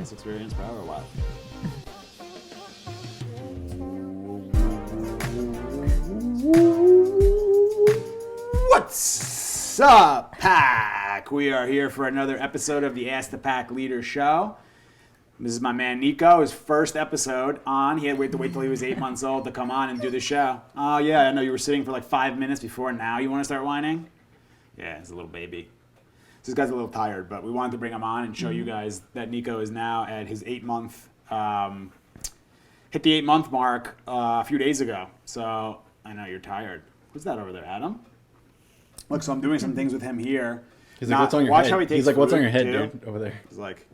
first experience, bro, or what? What's up, Pack? We are here for another episode of the Ask the Pack Leader Show. This is my man Nico, his first episode on. He had to wait till he was 8 months old to come on and do the show. Oh, yeah, I know you were sitting for like 5 minutes before. Now you want to start whining? Yeah, he's a little baby. This guy's a little tired, but we wanted to bring him on and show you guys that Nico is now at his 8-month, hit the 8-month mark a few days ago. So I know you're tired. Who's that over there, Adam? Look, so I'm doing some things with him here. He's like, what's on your watch head? How he takes He's like, what's on your head, too. dude, over there? He's like,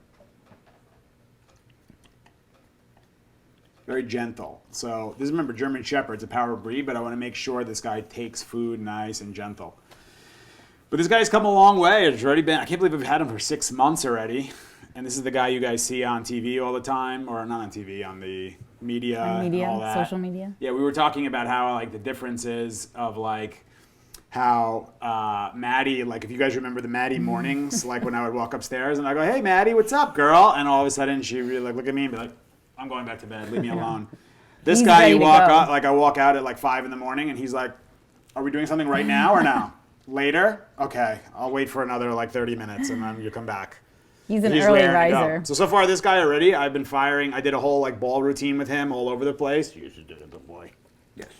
very gentle. So this is, remember, German Shepherd. It's a power breed, but I want to make sure this guy takes food nice and gentle. But this guy's come a long way. It's already been, I can't believe we've had him for 6 months already. And this is the guy you guys see on TV all the time, or not on TV, on the media, and all that. Social media. Yeah, we were talking about how like the differences of like how Maddie, like if you guys remember the Maddie mornings, like when I would walk upstairs and I go, hey Maddie, what's up, girl? And all of a sudden she really like look at me and be like, I'm going back to bed, leave me alone. This He's guy, ready you to walk go. out, like I walk out at like 5 a.m. and he's like, are we doing something right now or no? Later? Okay, I'll wait for another like 30 minutes and then you come back. He's an early riser. So far this guy already, I've been firing. I did a whole like ball routine with him all over the place. You should do it, good boy. Yes.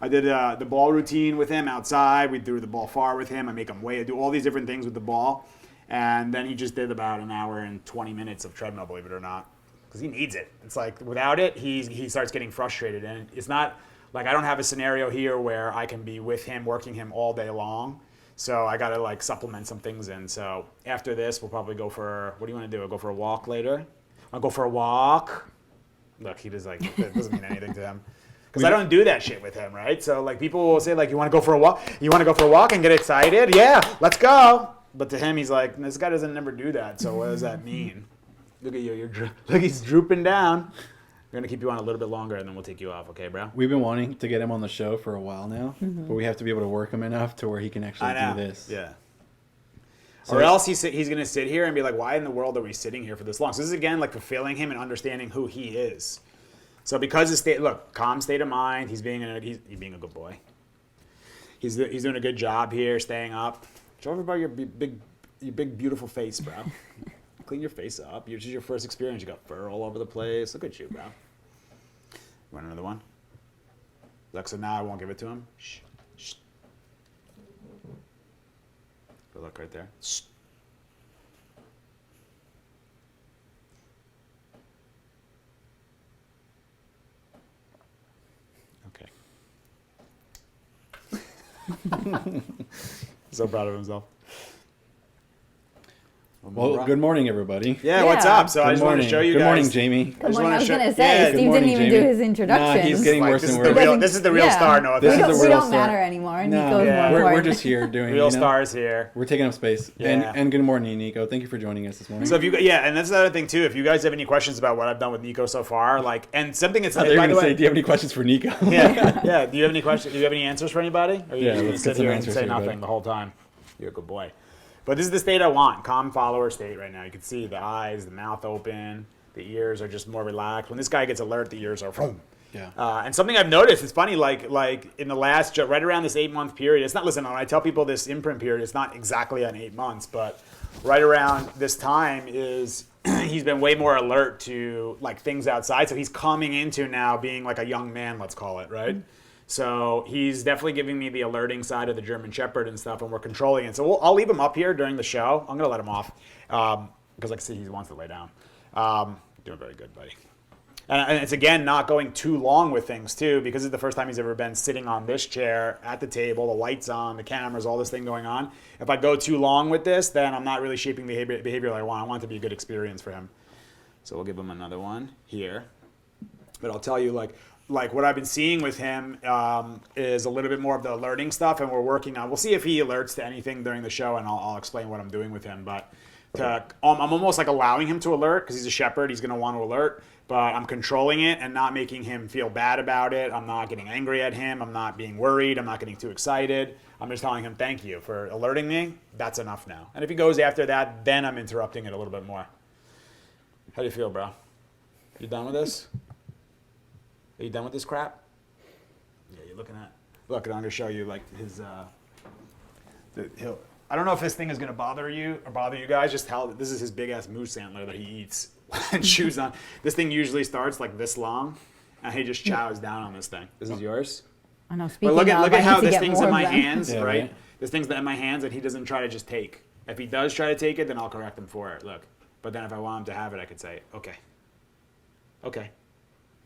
I did the ball routine with him outside. We threw the ball far with him. I make him weigh. I do all these different things with the ball. And then he just did about an hour and 20 minutes of treadmill, believe it or not. Because he needs it. It's like without it, he starts getting frustrated. And it's not like I don't have a scenario here where I can be with him, working him all day long. So I got to like supplement some things in. So after this, we'll probably go for, what do you want to do? I'll go for a walk later? I'll go for a walk. Look, he just like, it doesn't mean anything to him. Because I don't do that shit with him, right? So like people will say like, you want to go for a walk? You want to go for a walk and get excited? Yeah, let's go. But to him, he's like, this guy doesn't never do that. So what does that mean? Look at you, look, he's drooping down. We're going to keep you on a little bit longer and then we'll take you off, okay, bro? We've been wanting to get him on the show for a while now, but we have to be able to work him enough to where he can actually do this. Yeah. So or else he's going to sit here and be like, why in the world are we sitting here for this long? So this is, again, like fulfilling him and understanding who he is. So because his state, look, calm state of mind, he's being a good boy. He's doing a good job here, staying up. Show everybody your big, beautiful face, bro. Clean your face up. This is your first experience. You got fur all over the place. Look at you, bro. You want another one? Alexa, now I won't give it to him. Shh. Shh. Good luck right there. Shh. Okay. So proud of himself. Well, good morning, everybody. Yeah, what's up? So I just wanted to show you Good guys. morning, Jamie. Good morning. I was show- going to say, Yeah, Steve good morning, didn't even Jamie. do his introductions. Nah, he's getting Like, worse this, and is the worse. real, this is the real Yeah. star, no This offense. is the we real don't star. matter anymore. No, Nico's yeah. more we're important. just here doing, Real you know, stars here. we're taking up space. Yeah. And good morning, Nico. Thank you for joining us this morning. So if you, yeah, and that's the other thing too. If you guys have any questions about what I've done with Nico so far, like, and something that's, I thought you were by going the to say, way, do you have any questions for Nico? yeah. Do you have any questions? Do you have any answers for anybody? Or are you Yeah, just gonna let's sit get some here and answers say here, nothing buddy. the whole time? You're a good boy. But this is the state I want. Calm follower state right now. You can see the eyes, the mouth open, the ears are just more relaxed. When this guy gets alert, the ears are boom. Yeah. And something I've noticed, it's funny, like in the last, right around this 8-month period, it's not, listen, when I tell people this imprint period, it's not exactly on 8 months, but right around this time is, he's been way more alert to like things outside. So he's coming into now being like a young man, let's call it, right? So he's definitely giving me the alerting side of the German Shepherd and stuff, and we're controlling it. So I'll leave him up here during the show. I'm going to let him off because like I see he wants to lay down. Doing very good, buddy. And it's, again, not going too long with things, too, because it's the first time he's ever been sitting on this chair at the table, the lights on, the cameras, all this thing going on. If I go too long with this, then I'm not really shaping the behavior that I want. I want it to be a good experience for him. So we'll give him another one here. But I'll tell you, like what I've been seeing with him is a little bit more of the alerting stuff, and we're working on. We'll see if he alerts to anything during the show, and I'll explain what I'm doing with him. But I'm almost like allowing him to alert because he's a shepherd. He's going to want to alert, but I'm controlling it and not making him feel bad about it. I'm not getting angry at him. I'm not being worried. I'm not getting too excited. I'm just telling him, thank you for alerting me. That's enough now. And if he goes after that, then I'm interrupting it a little bit more. How do you feel, bro? You done with this? Are you done with this crap? Yeah, you're looking at. Look, I'm gonna show you like his. I don't know if this thing is gonna bother you or bother you guys. Just how this is his big ass moose antler that he eats and chews on. This thing usually starts like this long, and he just chows down on this thing. This is yours. I know. Speaking But look at how this thing's in my them. hands, Yeah, right? right? This thing's in my hands, and he doesn't try to just take. If he does try to take it, then I'll correct him for it. Look, but then if I want him to have it, I could say, okay.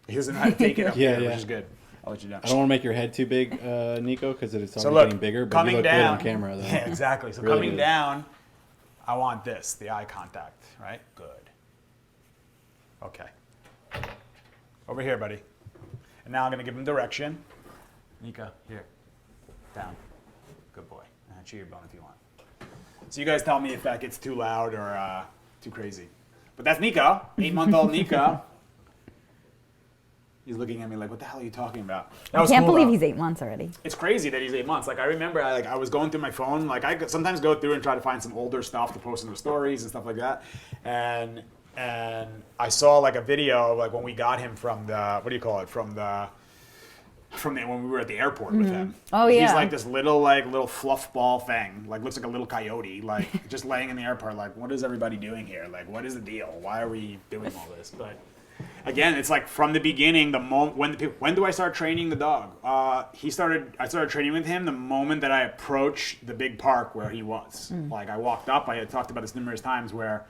He doesn't know how to take it up Yeah, here, yeah. which is good. I'll let you know. I don't want to make your head too big, Nico, because it's So already look, getting bigger. But coming you look down good on camera, though. Yeah, exactly. So Really coming good. down, I want this, the eye contact, right? Good. Okay. Over here, buddy. And now I'm gonna give him direction. Nico, here. Down. Good boy. Chew your bone if you want. So you guys tell me if that gets too loud or too crazy. But that's Nico, 8-month-old Nico. He's looking at me like, what the hell are you talking about? That I was can't cool, believe though. he's 8 months already. It's crazy that he's 8 months. Like I remember, I was going through my phone. Like I sometimes go through and try to find some older stuff to post in the stories and stuff like that. And I saw like a video of, like when we got him from the when we were at the airport with him. Oh, He's yeah. like this little fluff ball thing. Like looks like a little coyote. Like just laying in the airport. Like what is everybody doing here? Like what is the deal? Why are we doing all this? But again, it's like from the beginning, the moment when do I start training the dog? I started training with him the moment that I approached the big park where he was. Like I walked up, I had talked about this numerous times where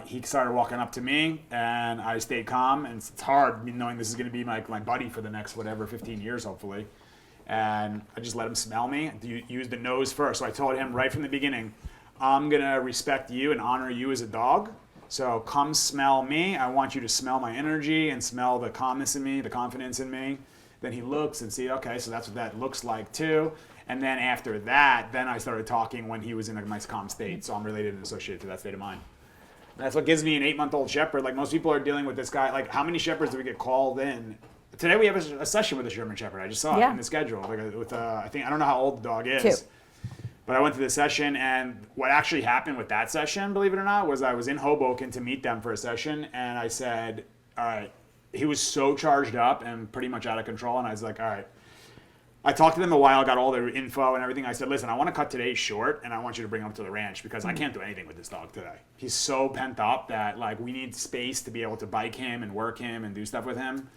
he started walking up to me and I stayed calm, and it's hard knowing this is going to be my buddy for the next 15 years hopefully. And I just let him smell me. Use the nose first. So I told him right from the beginning, I'm going to respect you and honor you as a dog. So come smell me. I want you to smell my energy and smell the calmness in me, the confidence in me. Then he looks and see, okay, so that's what that looks like too. And then after that, then I started talking when he was in a nice calm state. So I'm related and associated to that state of mind. That's what gives me an 8-month-old shepherd. Like most people are dealing with this guy. Like how many shepherds do we get called in? Today we have a session with a German shepherd. I just saw it in the schedule. Like with I don't know how old the dog is. 2. But I went to the session, and what actually happened with that session, believe it or not, was I was in Hoboken to meet them for a session, and I said, all right, he was so charged up and pretty much out of control, and I was like, all right. I talked to them a while, got all their info and everything. I said, listen, I want to cut today short, and I want you to bring him up to the ranch because I can't do anything with this dog today. He's so pent up that like we need space to be able to bike him and work him and do stuff with him.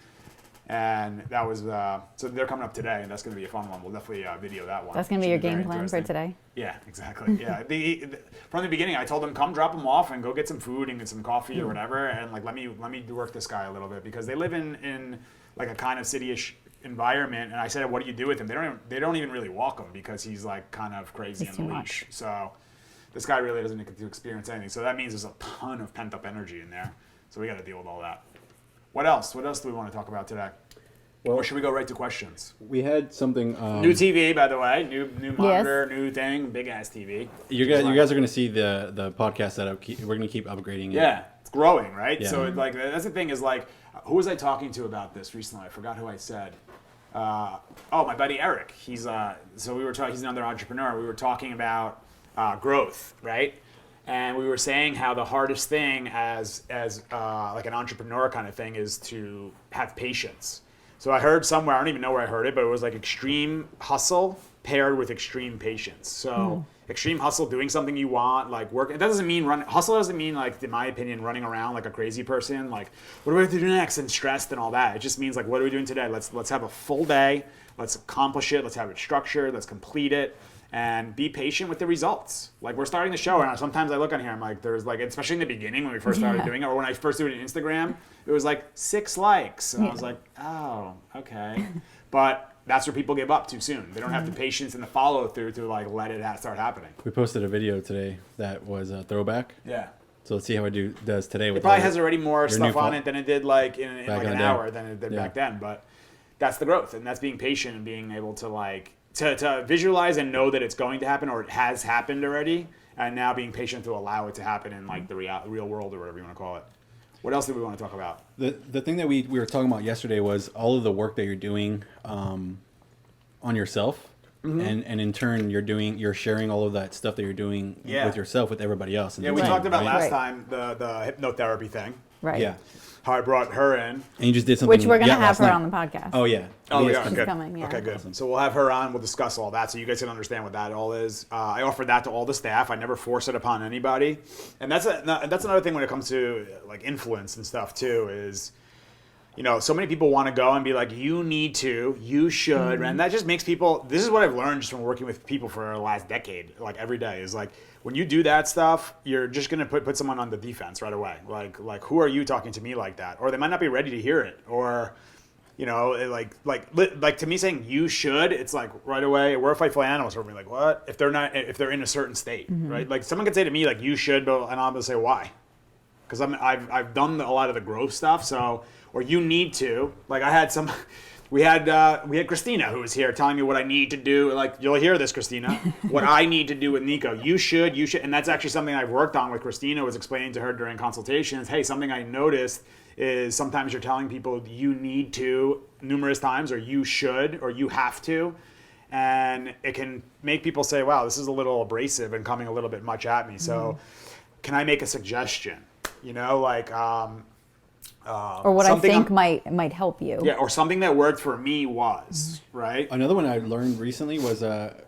And that was, so they're coming up today, and that's going to be a fun one. We'll definitely video that one. That's going to be your game plan for today? Yeah, exactly. Yeah. From the beginning, I told them, come drop them off and go get some food and get some coffee or whatever, and like let me work this guy a little bit because they live in like a kind of city-ish environment. And I said, what do you do with him? They don't even really walk him because he's like kind of crazy on the leash. So this guy really doesn't get to experience anything. So that means there's a ton of pent-up energy in there. So we got to deal with all that. What else? What else do we want to talk about today? Well, or should we go right to questions? We had something. New TV, by the way. New monitor, new thing. Big ass TV. You guys are going to see the podcast setup. We're going to keep upgrading it. Yeah, it's growing, right? Yeah. So like that's the thing is like, who was I talking to about this recently? I forgot who I said. My buddy Eric. He's so we were talking. He's another entrepreneur. We were talking about growth, right? And we were saying how the hardest thing as like an entrepreneur kind of thing is to have patience. So I heard somewhere, I don't even know where I heard it, but it was like extreme hustle paired with extreme patience. So extreme hustle, doing something you want, like work. That doesn't mean hustle doesn't mean like, in my opinion, running around like a crazy person. Like, what do we have to do next? And stressed and all that. It just means like, what are we doing today? Let's have a full day. Let's accomplish it. Let's have it structured. Let's complete it. And be patient with the results. Like we're starting the show, and sometimes I look on here, I'm like, there's like, especially in the beginning when we first started doing it, or when I first did it on Instagram, it was like 6 likes, and I was like, oh, okay. But that's where people give up too soon. They don't have the patience and the follow through to like let it start happening. We posted a video today that was a throwback. Yeah. So let's see how it does today. It probably has already more stuff on it than it did like in like an hour than it did Yeah. back then. But that's the growth, and that's being patient and being able to like to visualize and know that it's going to happen or it has happened already, and now being patient to allow it to happen in like the real world or whatever you want to call it. What else do we want to talk about? The thing that we were talking about yesterday was all of the work that you're doing on yourself. And in turn, you're sharing all of that stuff that you're doing with yourself with everybody else. Yeah, we talked about last time the hypnotherapy thing. Right. Yeah. how I brought her in. And you just did something. Which we're going to have last her night. on the podcast. Oh yeah. Oh, Leah's yeah, coming. She's coming, yeah. Okay, good. So we'll have her on. We'll discuss all that so you guys can understand what that all is. I offered that to all the staff. I never force it upon anybody. And that's another thing when it comes to like influence and stuff too is, you know, so many people want to go and be like, you need to, you should. And that just makes people, this is what I've learned just from working with people for the last decade, like every day, is like, when you do that stuff, you're just going to put someone on the defense right away. Like, who are you talking to me like that? Or they might not be ready to hear it. Or, you know, like to me saying you should, it's like right away, we're a fight for animals. We're like, what? If they're in a certain state, right? Like someone could say to me like, you should, and I'm going to say why? Because I've done a lot of the growth stuff. So, or you need to, like I had some, we had Christina who was here telling me what I need to do. Like you'll hear this, Christina, what I need to do with Nico. You should, and that's actually something I've worked on with Christina. Was explaining to her during consultations. Hey, something I noticed is sometimes you're telling people you need to numerous times, or you should, or you have to, and it can make people say, "Wow, this is a little abrasive and coming a little bit much at me." So, can I make a suggestion? You know, like. Or what I think might help you. Yeah, or something that worked for me was, right? Another one I learned recently was,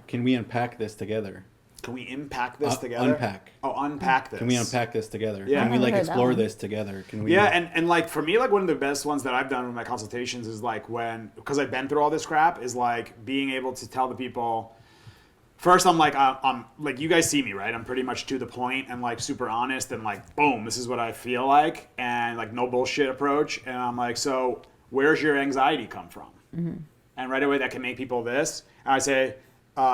can we unpack this together? Can we unpack this together? Unpack. Oh, unpack this. Can we unpack this together? Yeah. Can we I've like heard that explore one. this together? Can we? Yeah, and like for me, like one of the best ones that I've done with my consultations is like because I've been through all this crap, is like being able to tell the people. First, I'm like you guys see me, right? I'm pretty much to the point and like super honest and like, boom, this is what I feel like, and like no bullshit approach. And I'm like, so where's your anxiety come from? Mm-hmm. And right away that can make people this. And I say,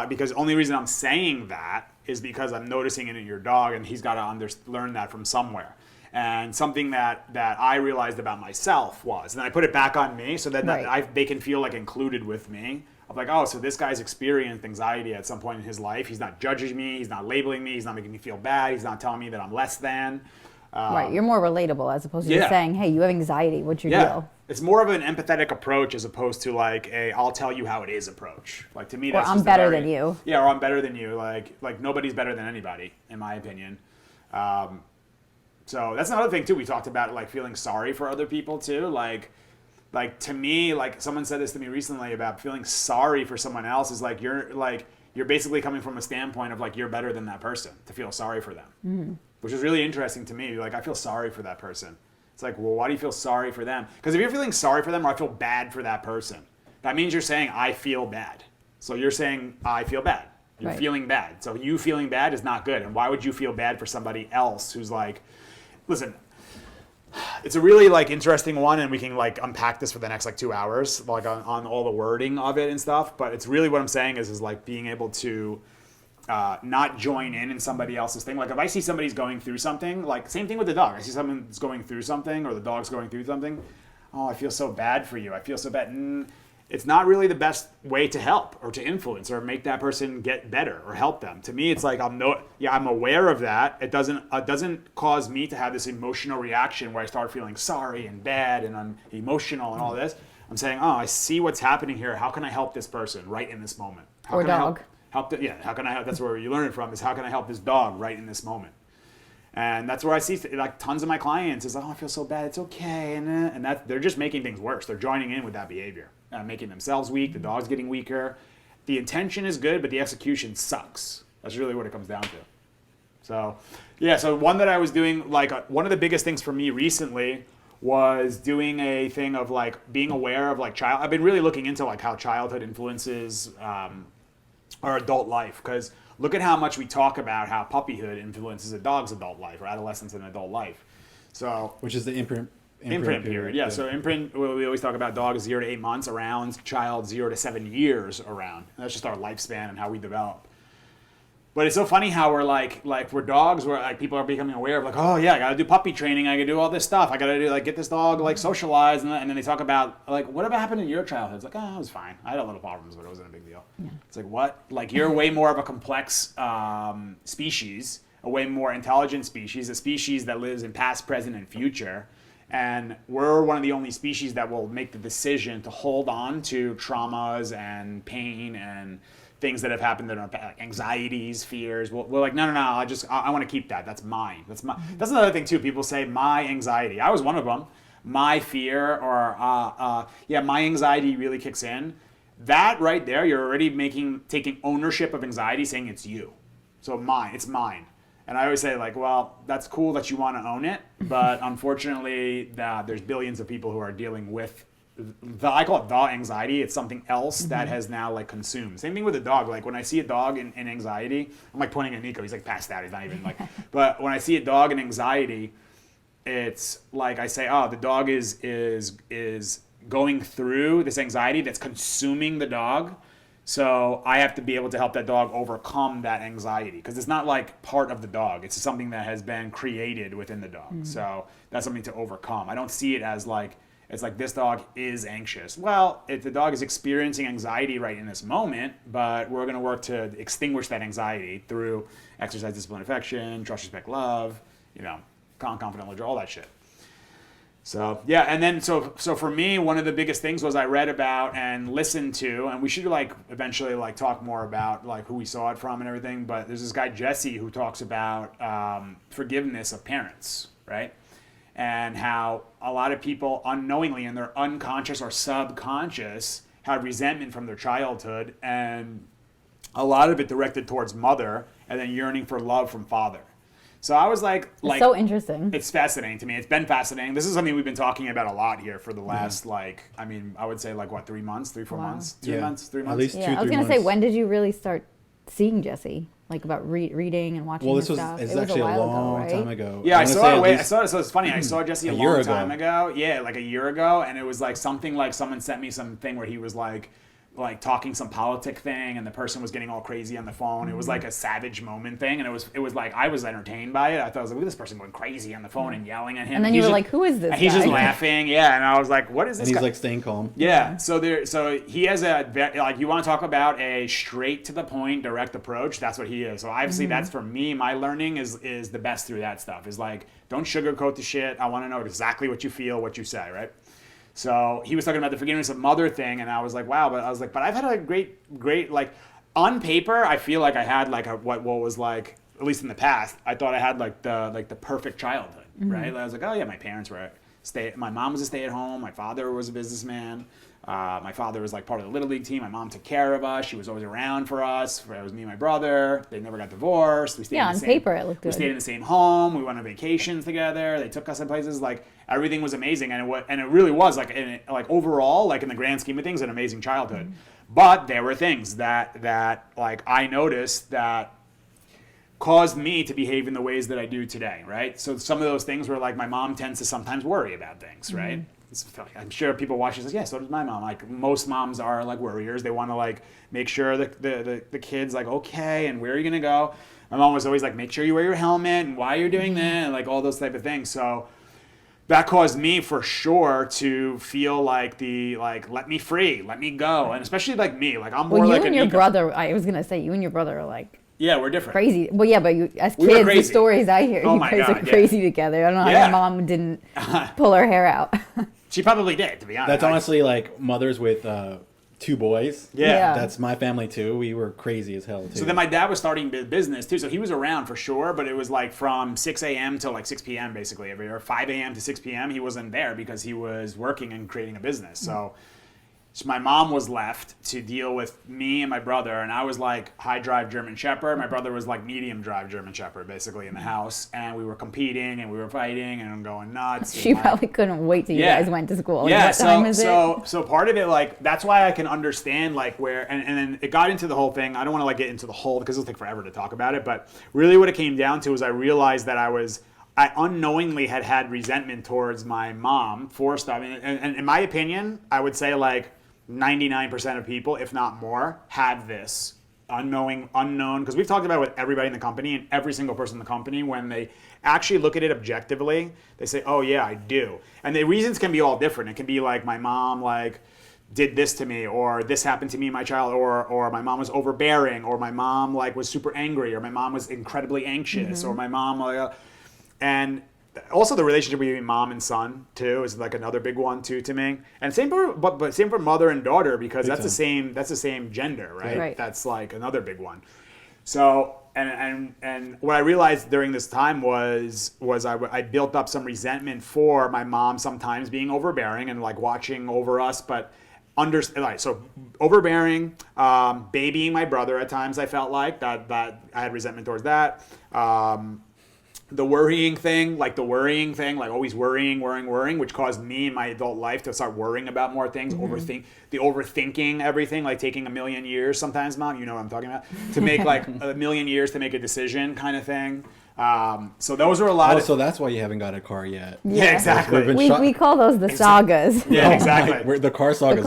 because the only reason I'm saying that is because I'm noticing it in your dog, and he's got to learn that from somewhere. And something that I realized about myself was, and then I put it back on me so that, Right. they can feel like included with me. Of like, oh, so this guy's experienced anxiety at some point in his life. He's not judging me. He's not labeling me. He's not making me feel bad. He's not telling me that I'm less than. Right, you're more relatable as opposed to yeah. just saying, hey, you have anxiety. What's your Yeah, deal? it's more of an empathetic approach as opposed to like a I'll tell you how it is approach. Like to me, that's I'm just better than you. Yeah, or I'm better than you. Like nobody's better than anybody, in my opinion. So that's another thing too. We talked about like feeling sorry for other people too. Like to me, like someone said this to me recently about feeling sorry for someone else is like you're basically coming from a standpoint of like you're better than that person to feel sorry for them, which is really interesting to me. Like I feel sorry for that person. It's like, well, why do you feel sorry for them? Because if you're feeling sorry for them, or I feel bad for that person, that means you're saying I feel bad. So you're saying I feel bad. You're Right. feeling bad. So you feeling bad is not good. And why would you feel bad for somebody else who's like, listen. It's a really like interesting one, and we can like unpack this for the next like 2 hours, like on all the wording of it and stuff. But it's really what I'm saying is like being able to not join in somebody else's thing. Like if I see somebody's going through something, like same thing with the dog. I see someone's going through something, or the dog's going through something. Oh, I feel so bad for you. I feel so bad. It's not really the best way to help or to influence or make that person get better or help them. To me, it's like I'm aware of that. It doesn't cause me to have this emotional reaction where I start feeling sorry and bad and I'm emotional and all this. I'm saying, oh, I see what's happening here. How can I help this person right in this moment? How Or can I dog. How can I help? That's where you learn it from. Is how can I help this dog right in this moment? And that's where I see like tons of my clients is, oh, I feel so bad. It's okay, and that they're just making things worse. They're joining in with that behavior, making themselves weak. The dog's getting weaker. The intention is good, but the execution sucks. That's really what it comes down to. So, yeah. So one that I was doing, like one of the biggest things for me recently was doing a thing of like being aware of like I've been really looking into like how childhood influences our adult life, because look at how much we talk about how puppyhood influences a dog's adult life or adolescence and adult life. So, which is the imprint period. Yeah. So imprint, we always talk about dogs 0 to 8 months around, child 0 to 7 years around. And that's just our lifespan and how we develop. But it's so funny how we're like we're dogs where like people are becoming aware of like, oh yeah, I gotta do puppy training, I gotta do all this stuff, I gotta do like get this dog like socialized, and then they talk about like whatever happened in your childhood. It's like, oh, it was fine. I had a little problems, but it wasn't a big deal. Yeah. It's like what? Like you're way more of a complex species, a way more intelligent species, a species that lives in past, present, and future. And we're one of the only species that will make the decision to hold on to traumas and pain and things that have happened that are like anxieties, fears. We're like, no, I want to keep that. That's mine. That's another thing too. People say my anxiety. I was one of them. My fear or my anxiety really kicks in. That right there, you're already taking ownership of anxiety, saying it's you. So it's mine. And I always say, like, well, that's cool that you want to own it, but unfortunately, there's billions of people who are dealing with I call it the anxiety. It's something else that has now like consumed. Same thing with a dog. Like when I see a dog in anxiety, I'm like pointing at Nico. He's like passed out. He's not even like. But when I see a dog in anxiety, it's like I say, oh, the dog is going through this anxiety that's consuming the dog. So I have to be able to help that dog overcome that anxiety because it's not like part of the dog. It's something that has been created within the dog. So that's something to overcome. I don't see it as like, it's like this dog is anxious. Well, if the dog is experiencing anxiety right in this moment, but we're going to work to extinguish that anxiety through exercise, discipline, affection, trust, respect, love, calm, confident, ledger, all that shit. So yeah, and then so for me, one of the biggest things was I read about and listened to, and we should like eventually like talk more about like who we saw it from and everything. But there's this guy Jesse who talks about forgiveness of parents, right? And how a lot of people unknowingly in their unconscious or subconscious have resentment from their childhood, and a lot of it directed towards mother, and then yearning for love from father. So I was like, it's so interesting. It's fascinating to me. It's been fascinating. This is something we've been talking about a lot here for the last, I would say 3 months, 3-4 months, 3 months. At least 2-3 months. I was going to say, when did you really start seeing Jesse? Like about reading and watching his stuff? It's actually a long time ago. Yeah, I saw it. So it's funny. I saw Jesse a long time ago. Yeah, like a year ago. And it was like something like someone sent me something where he was like talking some politic thing, and the person was getting all crazy on the phone. It was like a savage moment thing, and it was like I was entertained by it. I thought I was like, look at this person going crazy on the phone and yelling at him. And then you were like, who is this guy? He's just laughing, yeah. And I was like, what is this? And he's guy? like staying calm. Yeah. So he has you want to talk about a straight to the point, direct approach. That's what he is. So obviously that's for me. My learning is the best through that stuff. Is like, don't sugarcoat the shit. I want to know exactly what you feel, what you say, right? So he was talking about the forgiveness of mother thing, and I was like, wow. But I was like, but I've had a great like on paper. I feel like I had like what was like, at least in the past, I thought I had like the perfect childhood, right? I was like, oh yeah, my parents were my mom was a stay-at-home. My father was a businessman. My father was like part of the Little League team. My mom took care of us. She was always around for us. It was me and my brother. They never got divorced. We stayed on paper it looked good. We stayed in the same home. We went on vacations together. They took us in places. Like everything was amazing, and it really was like overall, like in the grand scheme of things, an amazing childhood. But there were things that like I noticed that caused me to behave in the ways that I do today, right? So some of those things were like my mom tends to sometimes worry about things, right? I'm sure people watch this and say, yeah, so does my mom. Like most moms are like worriers. They want to like make sure the kid's like okay, and where are you gonna go? My mom was always like, make sure you wear your helmet and why you're doing that, and like all those type of things. So that caused me for sure to feel like let me free, let me go, and especially like me, like I'm more like you and your brother. I was gonna say you and your brother are like. Yeah, we're different. Crazy. Well, yeah, but as kids, the stories I hear, you guys are crazy together. I don't know how your mom didn't pull her hair out. She probably did, to be honest. That's honestly like mothers with 2 boys. Yeah. That's my family too. We were crazy as hell too. So then my dad was starting business too. So he was around for sure, but it was like from 6 a.m. till like 6 p.m. basically every day, or 5 a.m. to 6 p.m. He wasn't there because he was working and creating a business. So my mom was left to deal with me and my brother, and I was like high drive German Shepherd. My brother was like medium drive German Shepherd, basically in the house, and we were competing and we were fighting and I'm going nuts. She probably couldn't wait till you guys went to school. Yeah, so part of it, like that's why I can understand like where, and then it got into the whole thing. I don't want to like get into the whole because it'll take forever to talk about it, but really what it came down to was I realized that I unknowingly had resentment towards my mom for stuff, and in my opinion, I would say like 99% of people, if not more, have this unknown, because we've talked about it with everybody in the company, and every single person in the company, when they actually look at it objectively, they say, oh yeah, I do. And the reasons can be all different. It can be like my mom like did this to me, or this happened to me, my child, or my mom was overbearing, or my mom like was super angry, or my mom was incredibly anxious, or my mom and also the relationship between mom and son too is like another big one too to me. And same for mother and daughter, because that's the same gender, right? That's like another big one. So and what I realized during this time was I built up some resentment for my mom sometimes being overbearing and like watching over us, but so overbearing, babying my brother at times. I felt like that I had resentment towards that. The worrying thing, like always worrying, which caused me in my adult life to start worrying about more things, overthinking everything, like taking a million years sometimes, Mom, you know what I'm talking about, to make like a million years to make a decision kind of thing. So those are a lot of... So that's why you haven't got a car yet. Yeah, exactly. We call those the sagas. Yeah, exactly. The car saga is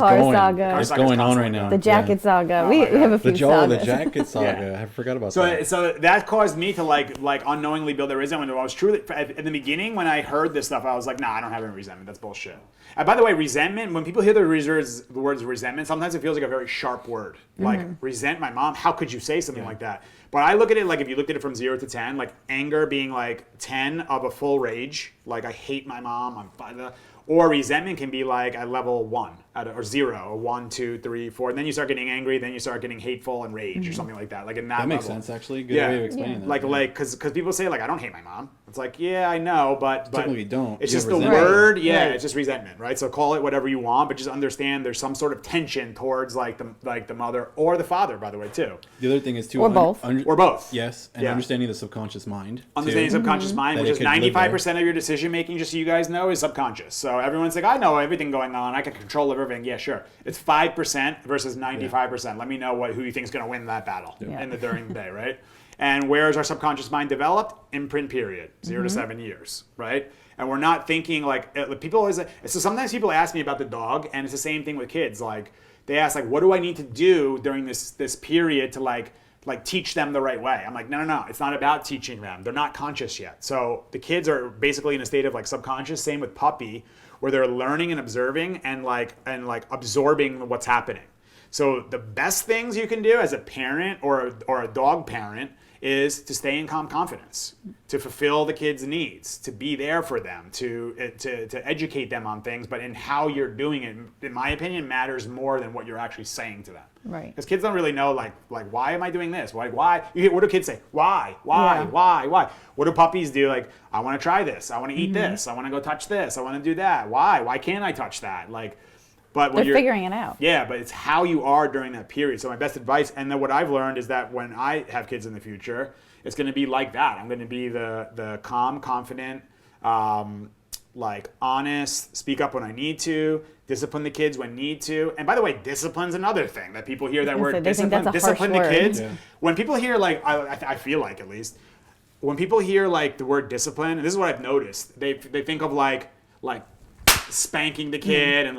going on right now. The jacket saga. We have a few sagas. The jacket saga. I forgot about that. So that caused me to like unknowingly build a resentment. I was truly, in the beginning when I heard this stuff, I was like, nah, I don't have any resentment. That's bullshit. And by the way, resentment, when people hear the words resentment, sometimes it feels like a very sharp word. Like, resent my mom? How could you say something like that? But I look at it like, if you looked at it from 0 to 10, like anger being like 10 of a full rage, like I hate my mom, or resentment can be like at level 1 or 0, or 1, 2, 3, 4, and then you start getting angry, then you start getting hateful and rage or something like that. Like in that makes level. sense, actually. Good way of explaining that. Like because people say like, I don't hate my mom. It's like, yeah, I know, but typically you don't. It's just the word. Yeah, it's just resentment, right? So call it whatever you want, but just understand there's some sort of tension towards like the mother or the father, by the way, too. The other thing is too, or both. Or both. Yes, and understanding the subconscious mind. Understanding subconscious mind, which is 95% of your decision making, just so you guys know, is subconscious. So everyone's like, I know everything going on. I can control everything. Yeah, sure. It's 5% versus 95%. Let me know who you think is going to win that battle during the day, right? And where is our subconscious mind developed? Imprint period, 0 to 7 years, right? And we're not thinking like people always. So sometimes people ask me about the dog, and it's the same thing with kids. Like they ask like, what do I need to do during this period to like teach them the right way? I'm like, no. It's not about teaching them. They're not conscious yet. So the kids are basically in a state of like subconscious. Same with puppy, where they're learning and observing and absorbing what's happening. So the best things you can do as a parent or a dog parent is to stay in calm confidence, to fulfill the kids' needs, to be there for them, to educate them on things, but in how you're doing it, in my opinion, matters more than what you're actually saying to them. Right. Because kids don't really know, like why am I doing this? Why? What do kids say? Why? What do puppies do? Like, I want to try this. I want to eat this. I want to go touch this. I want to do that. Why? Why can't I touch that? But when they're figuring it out. Yeah, but it's how you are during that period. So my best advice, and then what I've learned is that when I have kids in the future, it's going to be like that. I'm going to be the calm, confident, honest, speak up when I need to, discipline the kids when need to. And by the way, discipline's another thing that people hear that word, discipline the kids. Yeah. When people hear I feel like at least, when people hear the word discipline, and this is what I've noticed, they think of like spanking the kid and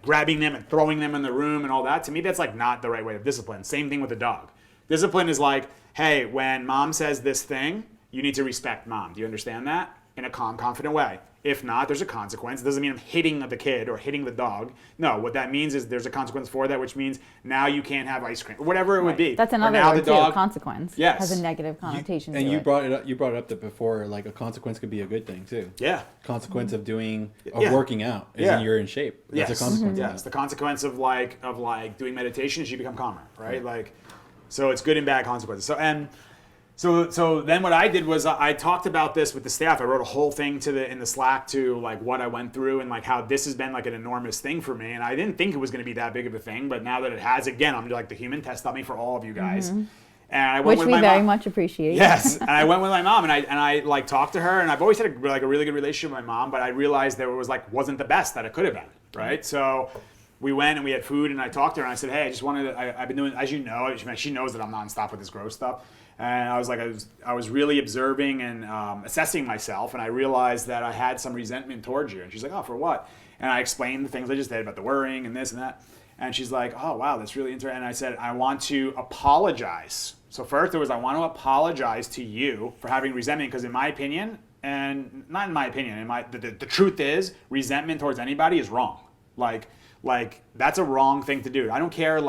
grabbing them and throwing them in the room and all that. To me, that's not the right way of discipline. Same thing with a dog. Discipline is like, hey, when mom says this thing, you need to respect mom. Do you understand that? In a calm, confident way. If not, there's a consequence. It doesn't mean I'm hitting the kid or hitting the dog. No, what that means is there's a consequence for that, which means now you can't have ice cream or whatever it would be. That's another word too, consequence. Yes. Has a negative connotation to it. And you brought it up that before, a consequence could be a good thing too. Yeah. Consequence of working out is you're in shape. That's a consequence. Yes. The consequence of doing meditation is you become calmer, right? So it's good and bad consequences. So then what I did was I talked about this with the staff. I wrote a whole thing in the Slack to what I went through and how this has been an enormous thing for me. And I didn't think it was going to be that big of a thing, but now that it has, again, I'm the human test dummy for all of you guys. And I went Which we very much appreciate. Yes, and I went with my mom and I talked to her, and I've always had a really good relationship with my mom, but I realized that it was wasn't the best that it could have been, right? So we went and we had food, and I talked to her and I said, hey, I just wanted to, I've been doing, as you know, she knows that I'm nonstop with this gross stuff. And I was really observing and assessing myself, and I realized that I had some resentment towards you. And she's like, oh, for what? And I explained the things I just did about the worrying and this and that. And she's like, oh, wow, that's really interesting. And I said, I want to apologize. So first it was, I want to apologize to you for having resentment, because in my opinion, and not in my opinion, the truth is, resentment towards anybody is wrong. That's a wrong thing to do. I don't care,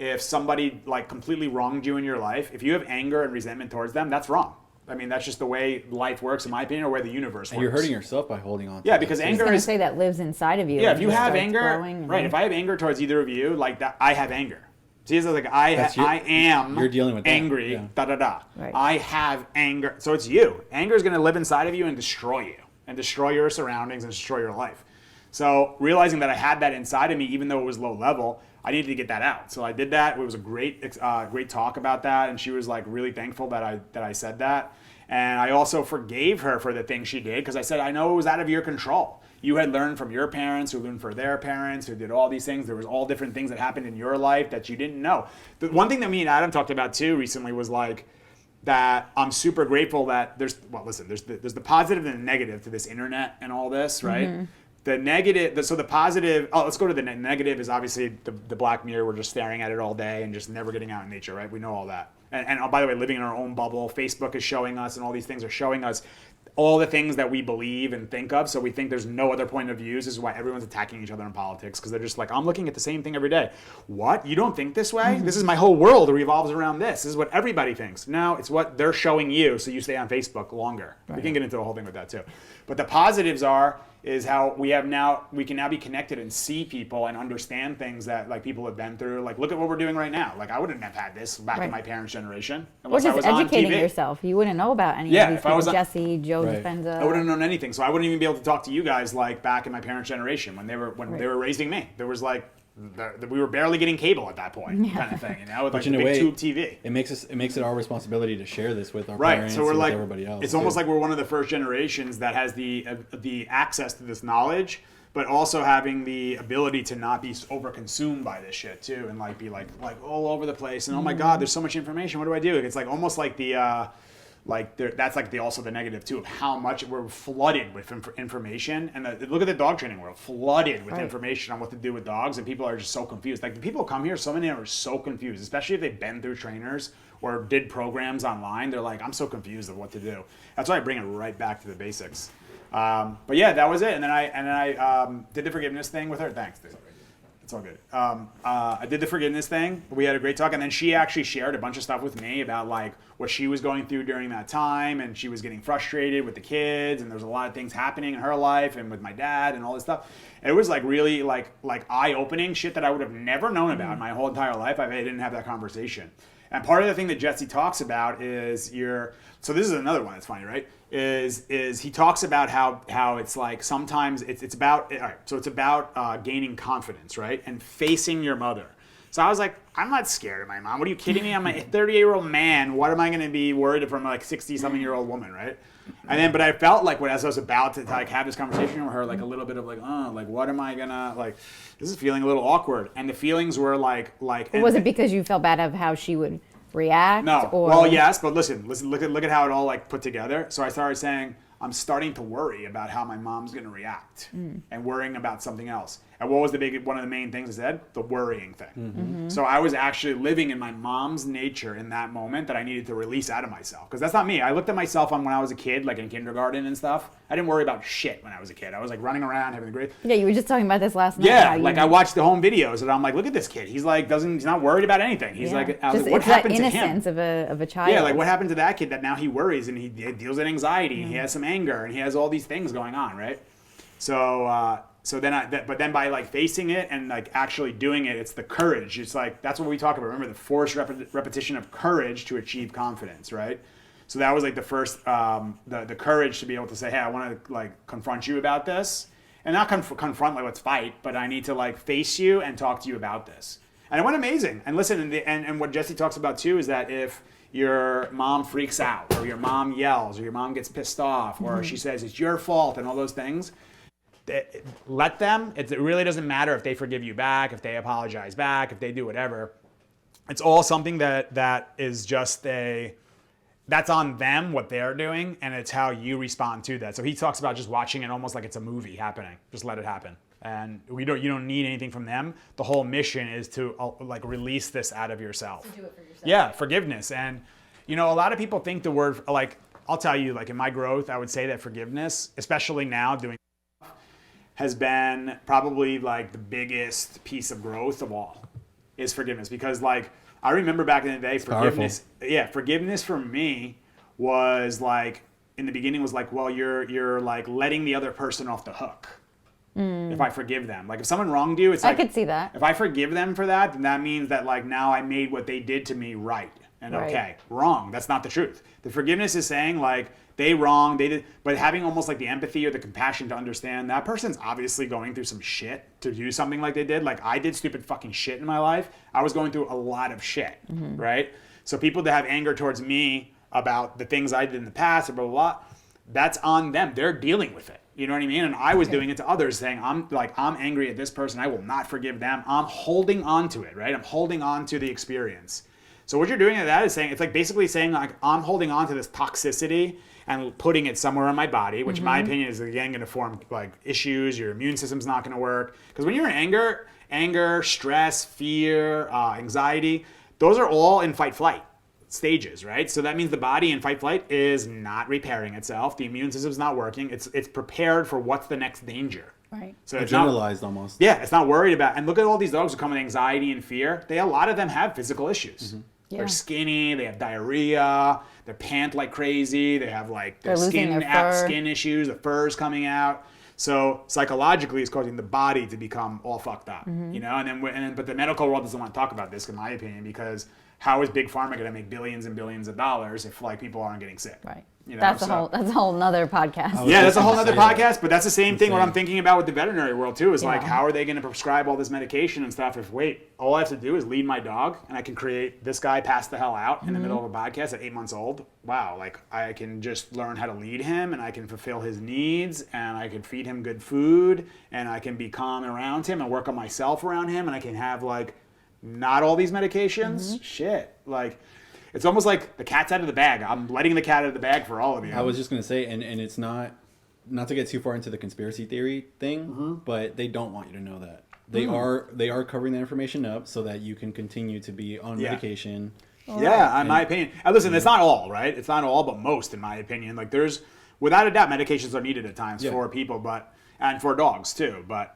if somebody completely wronged you in your life, if you have anger and resentment towards them, that's wrong. I mean, that's just the way life works, in my opinion, or where the universe works. And you're hurting yourself by holding on to Yeah, because anger is... say that lives inside of you. Yeah, if you have anger... Right, if I have anger towards either of you, like that, I have anger. See, it's like I am you're dealing with angry, that. Right. I have anger. So it's you. Anger is going to live inside of you and destroy you, and destroy your surroundings and destroy your life. So realizing that I had that inside of me, even though it was low level, I needed to get that out. So I did that. It was a great talk about that, and she was like really thankful that I said that. And I also forgave her for the things she did, because I said, I know it was out of your control. You had learned from your parents, who learned from their parents, who did all these things. There was all different things that happened in your life that you didn't know. The one thing that me and Adam talked about too recently was like that I'm super grateful that there's the positive and the negative to this internet and all this, right? Mm-hmm. The negative, so the positive, let's go to the negative is obviously the Black Mirror. We're just staring at it all day and just never getting out in nature, right? We know all that. And by the way, living in our own bubble, Facebook is showing us, and all these things are showing us all the things that we believe and think of. So we think there's no other point of views. This is why everyone's attacking each other in politics, because they're just like, I'm looking at the same thing every day. What? You don't think this way? Mm-hmm. This is my whole world revolves around this. This is what everybody thinks. No, it's what they're showing you, so you stay on Facebook longer. Right. We can get into the whole thing with that too. But the positives is how we can now be connected and see people and understand things that like people have been through. Like, look at what we're doing right now. Like, I wouldn't have had this back in my parents' generation. Or just educating yourself. You wouldn't know about any of these people. Jesse, Joe Dispenza. I wouldn't have known anything. So I wouldn't even be able to talk to you guys like back in my parents' generation when they were raising me. There was like, we were barely getting cable at that point, kind of thing, with like the big tube TV. It makes it our responsibility to share this with our parents and with everybody else. It's almost like we're one of the first generations that has the access to this knowledge, but also having the ability to not be overconsumed by this shit too, and like be like all over the place. And oh my God, there's so much information. What do I do? It's like almost like that's like also the negative too of how much we're flooded with information. And look at the dog training world, flooded with information on what to do with dogs, and people are just so confused. Like the people who come here, so many are so confused, especially if they've been through trainers or did programs online. They're like, I'm so confused of what to do. That's why I bring it right back to the basics. But yeah, that was it. And then I did the forgiveness thing with her. Thanks, dude. It's all good. I did the forgiveness thing. We had a great talk, and then she actually shared a bunch of stuff with me about like what she was going through during that time, and she was getting frustrated with the kids, and there was a lot of things happening in her life and with my dad and all this stuff. And it was like really like eye-opening shit that I would have never known about in my whole entire life. I didn't have that conversation. And part of the thing that Jesse talks about is so this is another one that's funny, right? Is he talks about how it's like sometimes it's about, all right, so it's about gaining confidence, right? And facing your mother. So I was like, I'm not scared of my mom. What are you kidding me? I'm a 38-year-old man. What am I going to be worried from a like 60-something-year-old woman, right? And then, but I felt like as I was about to like have this conversation with her, like a little bit of like, what am I gonna like? This is feeling a little awkward. And the feelings were like. Was it because you felt bad of how she would react? No. Or? Well, yes, but listen. Look at how it all like put together. So I started saying, I'm starting to worry about how my mom's gonna react, and worrying about something else. And what was one of the main things I said? The worrying thing. Mm-hmm. So I was actually living in my mom's nature in that moment that I needed to release out of myself. Because that's not me. I looked at myself when I was a kid, like in kindergarten and stuff. I didn't worry about shit when I was a kid. I was like running around, having a great... Yeah, you were just talking about this last night. Yeah, like I watched the home videos and I'm like, look at this kid. He's like, he's not worried about anything. He's like, I was like, what happened to him? It's that innocence of a child. Yeah, like what happened to that kid that now he worries and he deals with anxiety and he has some anger and he has all these things going on, right? So then by like facing it and like actually doing it, it's the courage. It's like, that's what we talk about. Remember the forced repetition of courage to achieve confidence, right? So that was like the first, the courage to be able to say, hey, I want to like confront you about this, and not confront like let's fight, but I need to like face you and talk to you about this. And it went amazing. And listen, and what Jesse talks about too is that if your mom freaks out or your mom yells or your mom gets pissed off or she says it's your fault and all those things, let them. It really doesn't matter if they forgive you back, if they apologize back, if they do whatever. It's all something that is just that's on them, what they're doing, and it's how you respond to that. So he talks about just watching it almost like it's a movie happening. Just let it happen. And you don't need anything from them. The whole mission is to like release this out of yourself. To do it for yourself. Yeah, forgiveness. And a lot of people think the word, like, I'll tell you, like in my growth, I would say that forgiveness, especially now doing, has been probably like the biggest piece of growth of all, is forgiveness. Because like I remember back in the day, forgiveness for me was like, in the beginning was like, well, you're like letting the other person off the hook. If I forgive them. Like if someone wronged you, it's like, I could see that. If I forgive them for that, then that means that like now I made what they did to me right. And okay, wrong. That's not the truth. The forgiveness is saying like they wronged, they did, but having almost like the empathy or the compassion to understand that person's obviously going through some shit to do something like they did. Like I did stupid fucking shit in my life. I was going through a lot of shit, right? So people that have anger towards me about the things I did in the past or blah, blah, blah, that's on them. They're dealing with it. You know what I mean? And I was doing it to others saying, I'm angry at this person. I will not forgive them. I'm holding on to it, right? I'm holding on to the experience. So what you're doing at that is saying, it's like basically saying like, I'm holding on to this toxicity and putting it somewhere in my body, which in my opinion is again going to form like issues. Your immune system's not going to work. Because when you're in anger, stress, fear, anxiety, those are all in fight flight stages, right? So that means the body in fight flight is not repairing itself. The immune system's not working. It's prepared for what's the next danger. Right. So it's generalized almost. Yeah, it's not worried about. And look at all these dogs who come with anxiety and fear. A lot of them have physical issues. Yeah. They're skinny. They have diarrhea. They pant like crazy. They have like their skin issues. The fur's coming out. So psychologically, it's causing the body to become all fucked up. You know, but the medical world doesn't want to talk about this, in my opinion, because how is big pharma going to make billions and billions of dollars if like people aren't getting sick? Right. You know, that's a whole nother podcast. Yeah, that's a whole nother podcast. But that's the same thing. What I'm thinking about with the veterinary world too is like, how are they going to prescribe all this medication and stuff? If all I have to do is lead my dog, and I can create this guy pass the hell out in the middle of a podcast at 8 months old. Wow, like I can just learn how to lead him, and I can fulfill his needs, and I can feed him good food, and I can be calm around him and work on myself around him, and I can have like not all these medications. Shit, like. It's almost like the cat's out of the bag. I'm letting the cat out of the bag for all of you. I was just going to say, and it's not to get too far into the conspiracy theory thing, but they don't want you to know that. They are covering that information up so that you can continue to be on medication. Yeah, in my opinion. And listen, it's not all, right? It's not all, but most, in my opinion. Like without a doubt, medications are needed at times for people, and for dogs too, but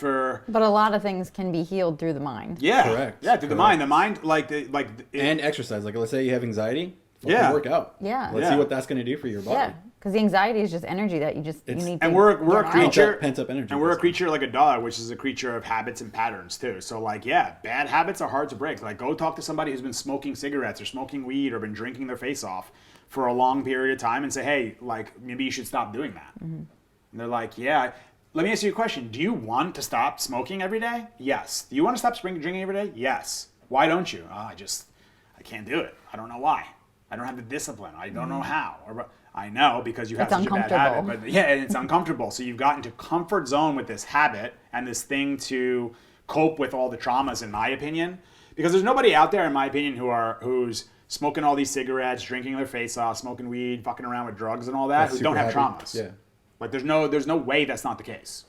a lot of things can be healed through the mind. Yeah, correct. Yeah, through the mind. The mind, and exercise. Like, let's say you have anxiety. Work out. Yeah. Let's see what that's going to do for your body. Yeah, because the anxiety is just energy that you need. And we're a creature, pent up energy. And we're a creature like a dog, which is a creature of habits and patterns too. So bad habits are hard to break. Like, go talk to somebody who's been smoking cigarettes or smoking weed or been drinking their face off for a long period of time, and say, hey, like maybe you should stop doing that. And they're like, yeah. Let me ask you a question. Do you want to stop smoking every day? Yes. Do you want to stop drinking every day? Yes. Why don't you? I can't do it. I don't know why. I don't have the discipline. I don't know how. I know because you have such a bad habit. But it's uncomfortable. So you've gotten to comfort zone with this habit and this thing to cope with all the traumas, in my opinion. Because there's nobody out there, in my opinion, who's smoking all these cigarettes, drinking their face off, smoking weed, fucking around with drugs and all that, who don't have traumas. Yeah. Like there's no way that's not the case.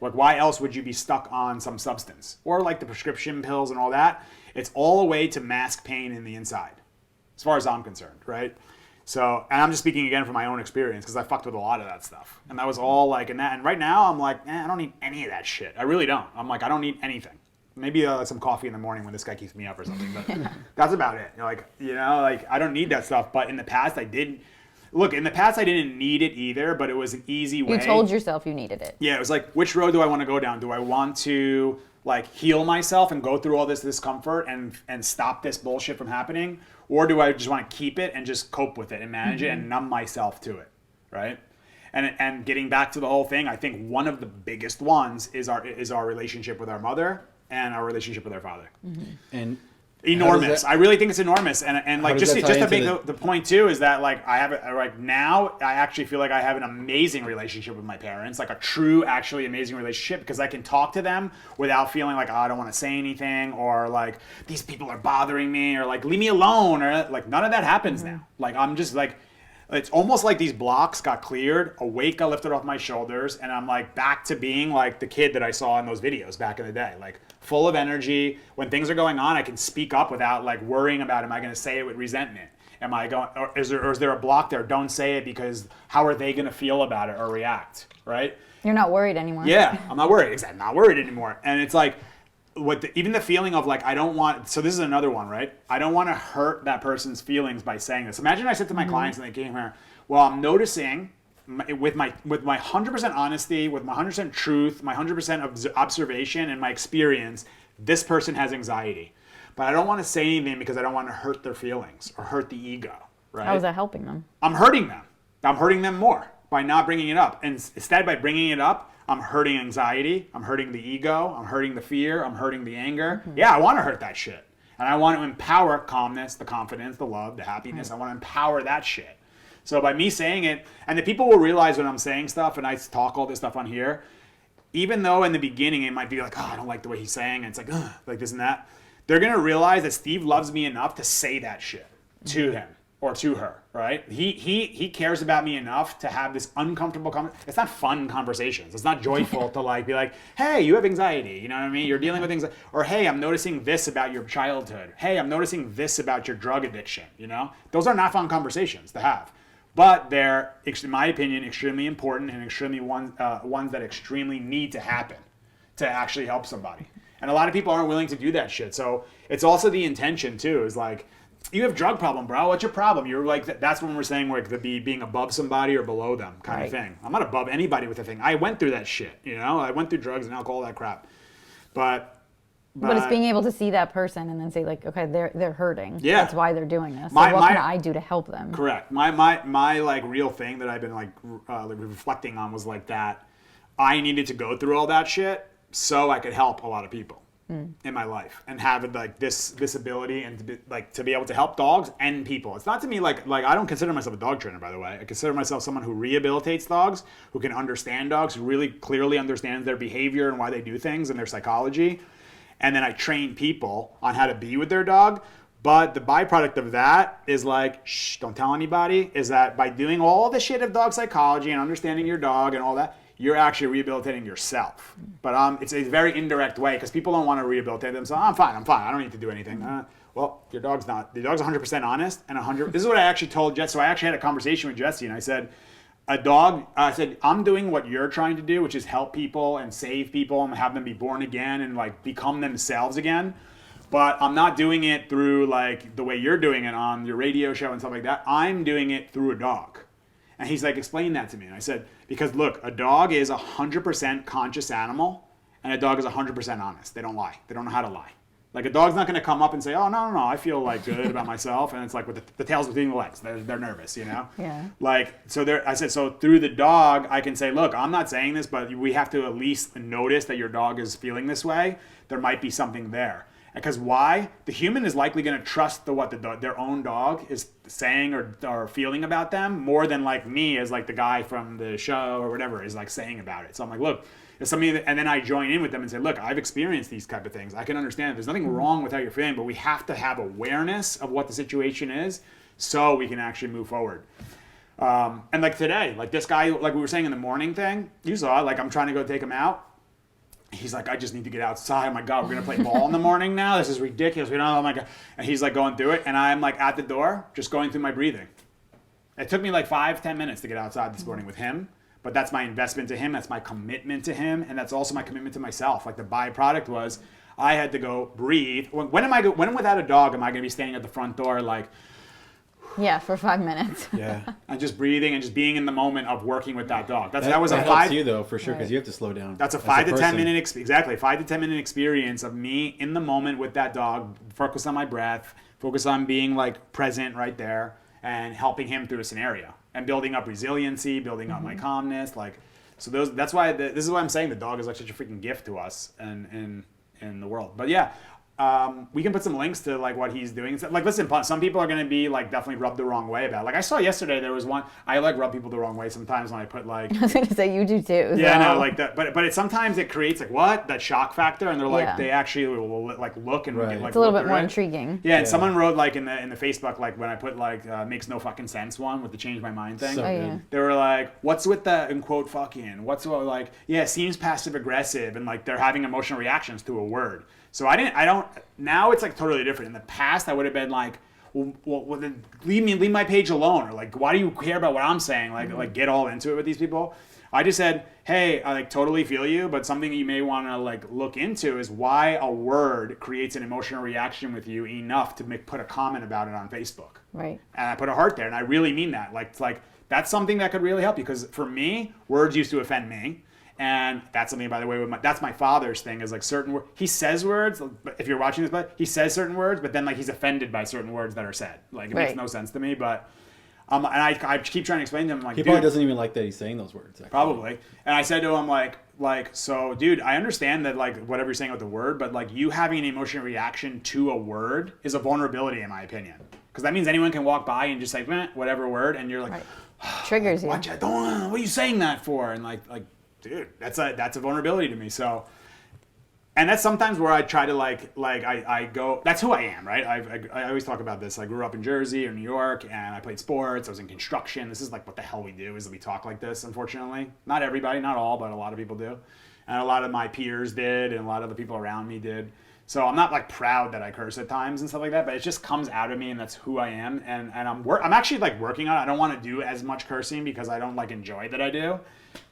Like why else would you be stuck on some substance? Or like the prescription pills and all that. It's all a way to mask pain in the inside, as far as I'm concerned, right? So, and I'm just speaking again from my own experience because I fucked with a lot of that stuff. And that was all like, and right now I'm like, I don't need any of that shit. I really don't. I'm like, I don't need anything. Maybe some coffee in the morning when this guy keeps me up or something, but that's about it. Like, I don't need that stuff. But in the past I did. Look, in the past I didn't need it either, but it was an easy way. You told yourself you needed it. Yeah, it was like, which road do I want to go down? Do I want to like heal myself and go through all this discomfort and stop this bullshit from happening? Or do I just want to keep it and just cope with it and manage it and numb myself to it, right? And getting back to the whole thing, I think one of the biggest ones is our relationship with our mother and our relationship with our father. And enormous. I really think it's enormous, and like just to make the point too is that like I have like now I actually feel like I have an amazing relationship with my parents, like a true, actually amazing relationship because I can talk to them without feeling like I don't want to say anything or like these people are bothering me or like leave me alone or like none of that happens now. Like I'm just like. It's almost like these blocks got cleared, a weight got lifted off my shoulders, and I'm like back to being like the kid that I saw in those videos back in the day, like full of energy. When things are going on, I can speak up without like worrying about, am I going to say it with resentment? Am I going, or is there a block there? Don't say it because how are they going to feel about it or react, right? You're not worried anymore. Yeah, I'm not worried. Exactly, I'm not worried anymore. And it's like, even the feeling of like, I don't want, so this is another one, right? I don't want to hurt that person's feelings by saying this. Imagine I said to my clients and they came here, well, I'm noticing with my 100% honesty, with my 100% truth, my 100% observation and my experience, this person has anxiety. But I don't want to say anything because I don't want to hurt their feelings or hurt the ego, right? How is that helping them? I'm hurting them. I'm hurting them more by not bringing it up. And instead, by bringing it up, I'm hurting anxiety. I'm hurting the ego. I'm hurting the fear. I'm hurting the anger. Yeah, I want to hurt that shit. And I want to empower calmness, the confidence, the love, the happiness. I want to empower that shit. So by me saying it, and the people will realize when I'm saying stuff and I talk all this stuff on here, even though in the beginning it might be like, oh, I don't like the way he's saying, and it's like, ugh, like this and that, they're going to realize that Steve loves me enough to say that shit to him or to her, right? He cares about me enough to have this uncomfortable it's not fun conversations. It's not joyful to like be like, hey, you have anxiety, you know what I mean? You're dealing with things, or hey, I'm noticing this about your childhood. Hey, I'm noticing this about your drug addiction, you know? Those are not fun conversations to have. But they're, in my opinion, extremely important and extremely ones that extremely need to happen to actually help somebody. And a lot of people aren't willing to do that shit. So it's also the intention too, is like, you have drug problem, bro. What's your problem? You're like, that's when we're saying like being above somebody or below them kind of thing. I'm not above anybody with a thing. I went through that shit, you know? I went through drugs and alcohol, that crap. But it's being able to see that person and then say like, okay, they're hurting. Yeah. That's why they're doing this. So what can I do to help them? Correct. My like real thing that I've been like reflecting on was like that I needed to go through all that shit so I could help a lot of people in my life and have like this ability and to be able to help dogs and people. It's not to me like I don't consider myself a dog trainer, by the way. I consider myself someone who rehabilitates dogs, who can understand dogs, who really clearly understands their behavior and why they do things and their psychology. And then I train people on how to be with their dog. But the byproduct of that is like, shh, don't tell anybody, is that by doing all the shit of dog psychology and understanding your dog and all that, you're actually rehabilitating yourself. But it's a very indirect way because people don't want to rehabilitate themselves. I'm fine. I don't need to do anything. Well, your dog's not. The dog's 100% honest and 100. This is what I actually told Jesse. So I actually had a conversation with Jesse and I said, I said, I'm doing what you're trying to do, which is help people and save people and have them be born again and like become themselves again. But I'm not doing it through like the way you're doing it on your radio show and stuff like that. I'm doing it through a dog. And he's like, explain that to me. And I said, because look, a dog is 100% conscious animal and a dog is 100% honest. They don't lie. They don't know how to lie. Like a dog's not going to come up and say, oh, no, I feel like good about myself. And it's like with the tail's between the legs. They're nervous, you know? Yeah. Like, I said, so through the dog, I can say, look, I'm not saying this, but we have to at least notice that your dog is feeling this way. There might be something there. Because why? The human is likely going to trust their own dog is saying or feeling about them more than like me as like the guy from the show or whatever is like saying about it. So I'm like, look, it's something and then I join in with them and say, look, I've experienced these type of things. I can understand there's nothing wrong with how you're feeling, but we have to have awareness of what the situation is so we can actually move forward. And like today, like this guy, like we were saying in the morning thing, you saw, like I'm trying to go take him out. He's like, I just need to get outside. Oh my God, we're going to play ball in the morning now? This is ridiculous. We don't know. Oh my God. And he's like going through it. And I'm like at the door, just going through my breathing. It took me like 5-10 minutes to get outside this morning with him. But that's my investment to him. That's my commitment to him. And that's also my commitment to myself. Like the byproduct was I had to go breathe. When without a dog am I going to be standing at the front door like, yeah, for 5 minutes. Yeah, and just breathing and just being in the moment of working with that dog. That was a helps 5. You though for sure because you have to slow down. That's a 5 to 10 minute 5 to 10 minute experience of me in the moment with that dog. Focus on my breath. Focus on being like present right there and helping him through a scenario and building up resiliency, building up my calmness. Like so that's why this is why I'm saying the dog is like such a freaking gift to us and in the world. But yeah. We can put some links to like what he's doing. Like, listen, some people are going to be like definitely rubbed the wrong way about it. Like I saw yesterday, there was one, I like rub people the wrong way sometimes when I put like. I was going to say you do too. Yeah, no, like that. But sometimes it creates like what? That shock factor. And they're like, they actually will like look and get, like. It's a little bit more intriguing. Yeah, and someone wrote like in the Facebook, like when I put like makes no fucking sense one with the change my mind thing. So yeah. They were like, what's with the, in quote, fucking? What's like, yeah, seems passive aggressive and like they're having emotional reactions to a word. So now it's like totally different. In the past, I would have been like, well then leave my page alone. Or like, why do you care about what I'm saying? Like get all into it with these people. I just said, hey, I like totally feel you, but something you may want to like look into is why a word creates an emotional reaction with you enough to put a comment about it on Facebook. Right. And I put a heart there, and I really mean that. Like, it's like that's something that could really help you, because for me, words used to offend me. And that's something, by the way, that's my father's thing, is like certain words. He says words, if you're watching this, but he says certain words, but then like he's offended by certain words that are said. Like, it makes no sense to me, but and I keep trying to explain to him, like, he probably doesn't even like that he's saying those words. Actually. Probably. And I said to him, like, so, dude, I understand that, like, whatever you're saying with the word, but like you having an emotional reaction to a word is a vulnerability, in my opinion, because that means anyone can walk by and just say whatever word, and you're like, triggers you. What are you saying that for? And like. Dude, that's a vulnerability to me. So, and that's sometimes where I try to I go. That's who I am, right? I always talk about this. I grew up in Jersey or New York, and I played sports. I was in construction. This is like what the hell we do, is that we talk like this. Unfortunately, not everybody, not all, but a lot of people do, and a lot of my peers did, and a lot of the people around me did. So I'm not like proud that I curse at times and stuff like that, but it just comes out of me, and that's who I am. And I'm actually like working on it. I don't want to do as much cursing because I don't like enjoy that I do,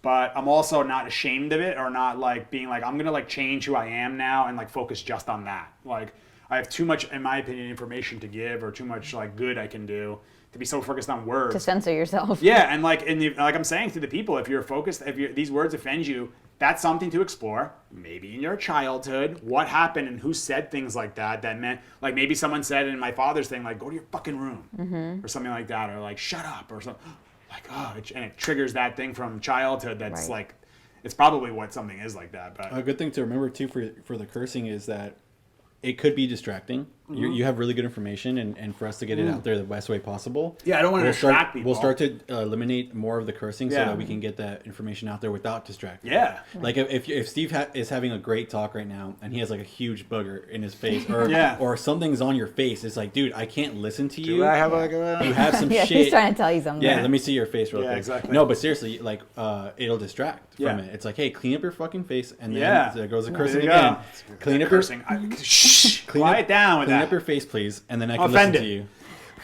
but I'm also not ashamed of it, or not like being like, I'm gonna like change who I am now and like focus just on that. Like, I have too much, in my opinion, information to give, or too much like good I can do, to be so focused on words. To censor yourself. Yeah, and like I'm saying to the people, if you're focused, these words offend you, that's something to explore. Maybe in your childhood, what happened and who said things like that meant, like, maybe someone said in my father's thing, like, go to your fucking room, or something like that, or like, shut up, or something. Like, and it triggers that thing from childhood that's like, it's probably what something is like that. But a good thing to remember too for the cursing is that it could be distracting. You have really good information, and for us to get it out there the best way possible. Yeah, I don't want to distract people. We'll start to eliminate more of the cursing so that we can get that information out there without distracting. Yeah. Like if Steve is having a great talk right now, and he has like a huge booger in his face, or or something's on your face, it's like, dude, I can't listen to you. Do I have like a... You have some shit. He's trying to tell you something. Yeah, let me see your face real quick. Exactly. No, but seriously, like, it'll distract from it. It's like, hey, clean up your fucking face, and then there goes the cursing again. Clean up cursing. Shh. Quiet down with that. Clean up your face, please, and then I can listen to you.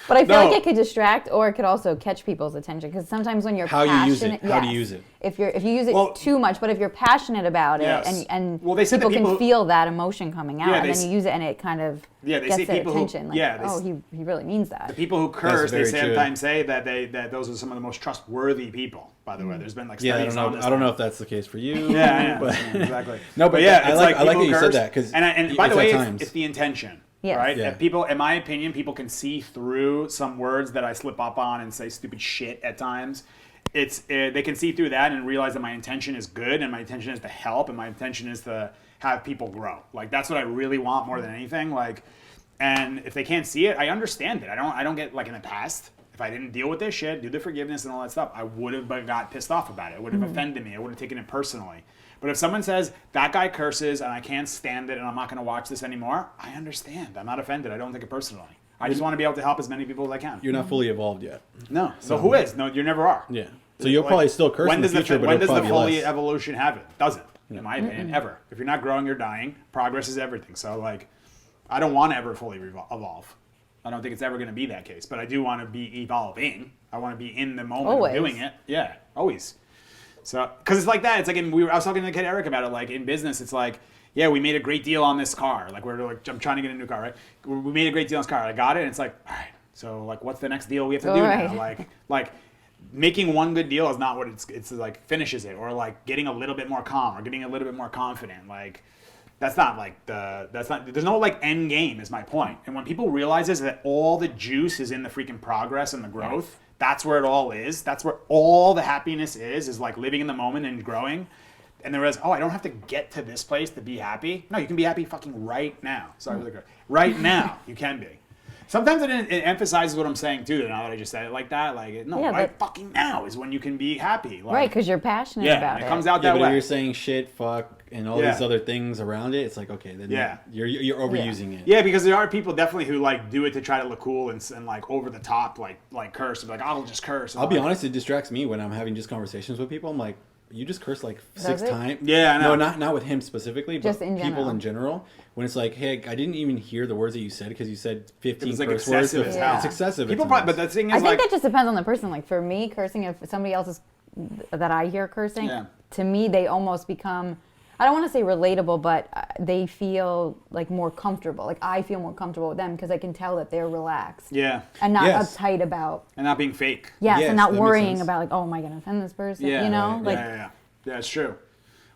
But I feel like it could distract, or it could also catch people's attention, because sometimes when you're passionate, how do you use it? If you use it too much, but if you're passionate about it, and they said people can feel that emotion coming out, and then you use it, and it kind of gets their attention. He really means that. The people who curse, they sometimes say that those are some of the most trustworthy people. By the way, there's been like studies on this. I don't know if that's the case for you. Exactly. No, but I like that you said that, because and by the way, it's the intention. Yes. Right? Yeah. People, in my opinion, people can see through some words that I slip up on and say stupid shit at times. They can see through that and realize that my intention is good, and my intention is to help, and my intention is to have people grow. Like, that's what I really want more than anything. Like, and if they can't see it, I understand it. I don't get, like, in the past, if I didn't deal with this shit, do the forgiveness and all that stuff, I would have got pissed off about it. It would have offended me. I would have taken it personally. But if someone says, that guy curses and I can't stand it and I'm not going to watch this anymore, I understand. I'm not offended. I don't take it personally. I just want to be able to help as many people as I can. You're not fully evolved yet. No. So who is? No, you never are. Yeah. So you'll probably still curse in the future, but when does the fully fully evolution happen? Doesn't, in my opinion, ever. If you're not growing, you're dying. Progress is everything. So, like, I don't want to ever fully evolve. I don't think it's ever going to be that case. But I do want to be evolving. I want to be in the moment of doing it. Yeah, always. So, because it's like that. It's like I was talking to the kid Eric about it. Like, in business, it's like, yeah, we made a great deal on this car. Like, I'm trying to get a new car, right? We made a great deal on this car. I got it, and it's like, all right. So, like, what's the next deal we have to do now? Like, making one good deal is not what it's like finishes it, or like getting a little bit more calm, or getting a little bit more confident. Like, there's no like end game is my point. And when people realize that all the juice is in the freaking progress and the growth, that's where it all is. That's where all the happiness is like living in the moment and growing. And there is, I don't have to get to this place to be happy. No, you can be happy fucking right now. Sorry for the right now, you can be. Sometimes it emphasizes what I'm saying too. Now that I just said it like that, like right fucking now is when you can be happy. Like, right, because you're passionate about it. It comes out that way. But if you're saying shit, fuck, and all these other things around it, it's like, okay, then you're overusing it. Yeah, because there are people definitely who like do it to try to look cool and like over the top, like curse, and be like, I'll just curse. I'll be honest, it distracts me when I'm having just conversations with people. I'm like, you just cursed like 6 times. Yeah, I know. No, not with him specifically, but just in people in general. When it's like, hey, I didn't even hear the words that you said because you said 15 curse words. It's excessive. People probably, but the thing is, I think that just depends on the person. Like, for me, cursing, if somebody else is that I hear cursing, to me they almost become, I don't want to say relatable, but they feel like more comfortable. Like I feel more comfortable with them because I can tell that they're relaxed. Yeah. And not uptight about. And not being fake. Yes, and not worrying about like, oh, am I going to offend this person? Yeah. You know? Yeah, it's true.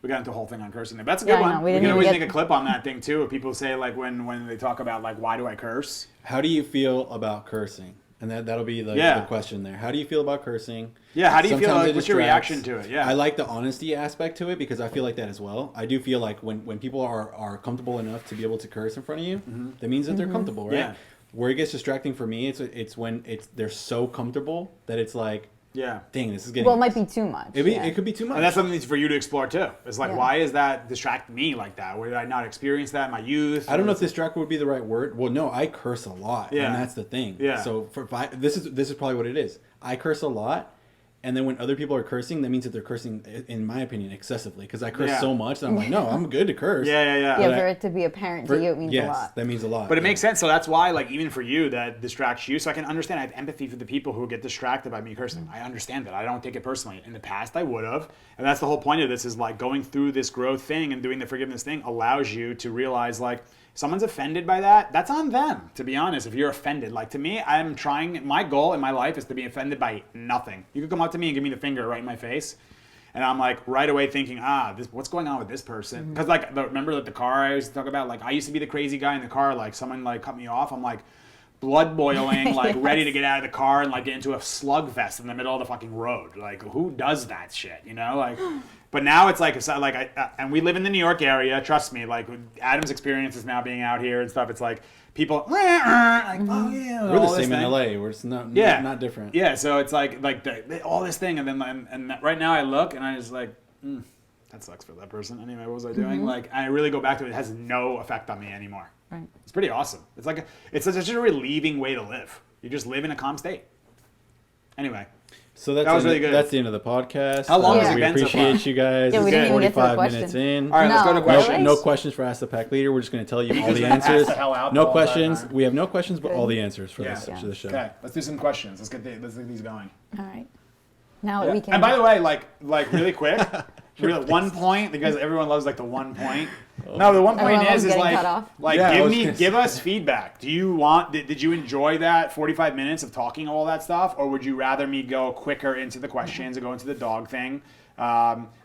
We got into a whole thing on cursing there. But that's a good one. We can always make a clip on that thing too. If people say like when they talk about like, why do I curse? How do you feel about cursing? And that'll be the question there. How do you feel about cursing? Yeah, how do you feel? Like, what's your reaction to it? Yeah, I like the honesty aspect to it because I feel like that as well. I do feel like when people are comfortable enough to be able to curse in front of you, that means that they're comfortable, right? Yeah. Where it gets distracting for me, it's when they're so comfortable that it's like, dang, this is getting. Well, it might be too much. It could be too much. And that's something for you to explore too. It's like, why is that distracting me like that? Why did I not experience that in my youth? I don't know if distract would be the right word. Well, no, I curse a lot, and that's the thing. Yeah. So this is probably what it is. I curse a lot. And then when other people are cursing, that means that they're cursing, in my opinion, excessively. Because I curse so much that I'm like, no, I'm good to curse. Yeah, for it to be apparent to you, it means a lot. Yes, that means a lot. But it makes sense. So that's why, like, even for you, that distracts you. So I can understand. I have empathy for the people who get distracted by me cursing. I understand that. I don't take it personally. In the past, I would have. And that's the whole point of this is, like, going through this growth thing and doing the forgiveness thing allows you to realize, like, someone's offended by that, that's on them, to be honest, if you're offended. Like, to me, I'm trying, my goal in my life is to be offended by nothing. You could come up to me and give me the finger right in my face, and I'm like, right away thinking, what's going on with this person? Because, like, remember that the car I used to talk about? Like, I used to be the crazy guy in the car, like, someone, like, cut me off, I'm like, blood boiling, like, ready to get out of the car and, like, get into a slugfest in the middle of the fucking road. Like, who does that shit, you know? Like... But now it's like, and we live in the New York area. Trust me, like Adam's experience is now being out here and stuff. It's like people, like, oh yeah, we're the same in LA. We're just not different. Yeah, so it's like all this thing, and then and right now I look and I just like, that sucks for that person. Anyway, what was I doing? Like, I really go back to it. It has no effect on me anymore. Right. It's pretty awesome. It's like it's such a relieving way to live. You just live in a calm state. Anyway. So that was really good. That's the end of the podcast. How long has it been so far? We appreciate you guys. Yeah, we didn't even get to the 45 minutes in. All right, let's go to questions. No questions for Ask the Pack Leader. We're just going to tell you all the answers. No questions. We have no questions, but all the answers for the show. Okay, let's do some questions. Let's get these going. All right. Now we can. And by the way, like really quick, one point, because everyone loves like the 1 point. No, the 1 point is give us feedback. Did you enjoy that 45 minutes of talking all that stuff, or would you rather me go quicker into the questions and go into the dog thing?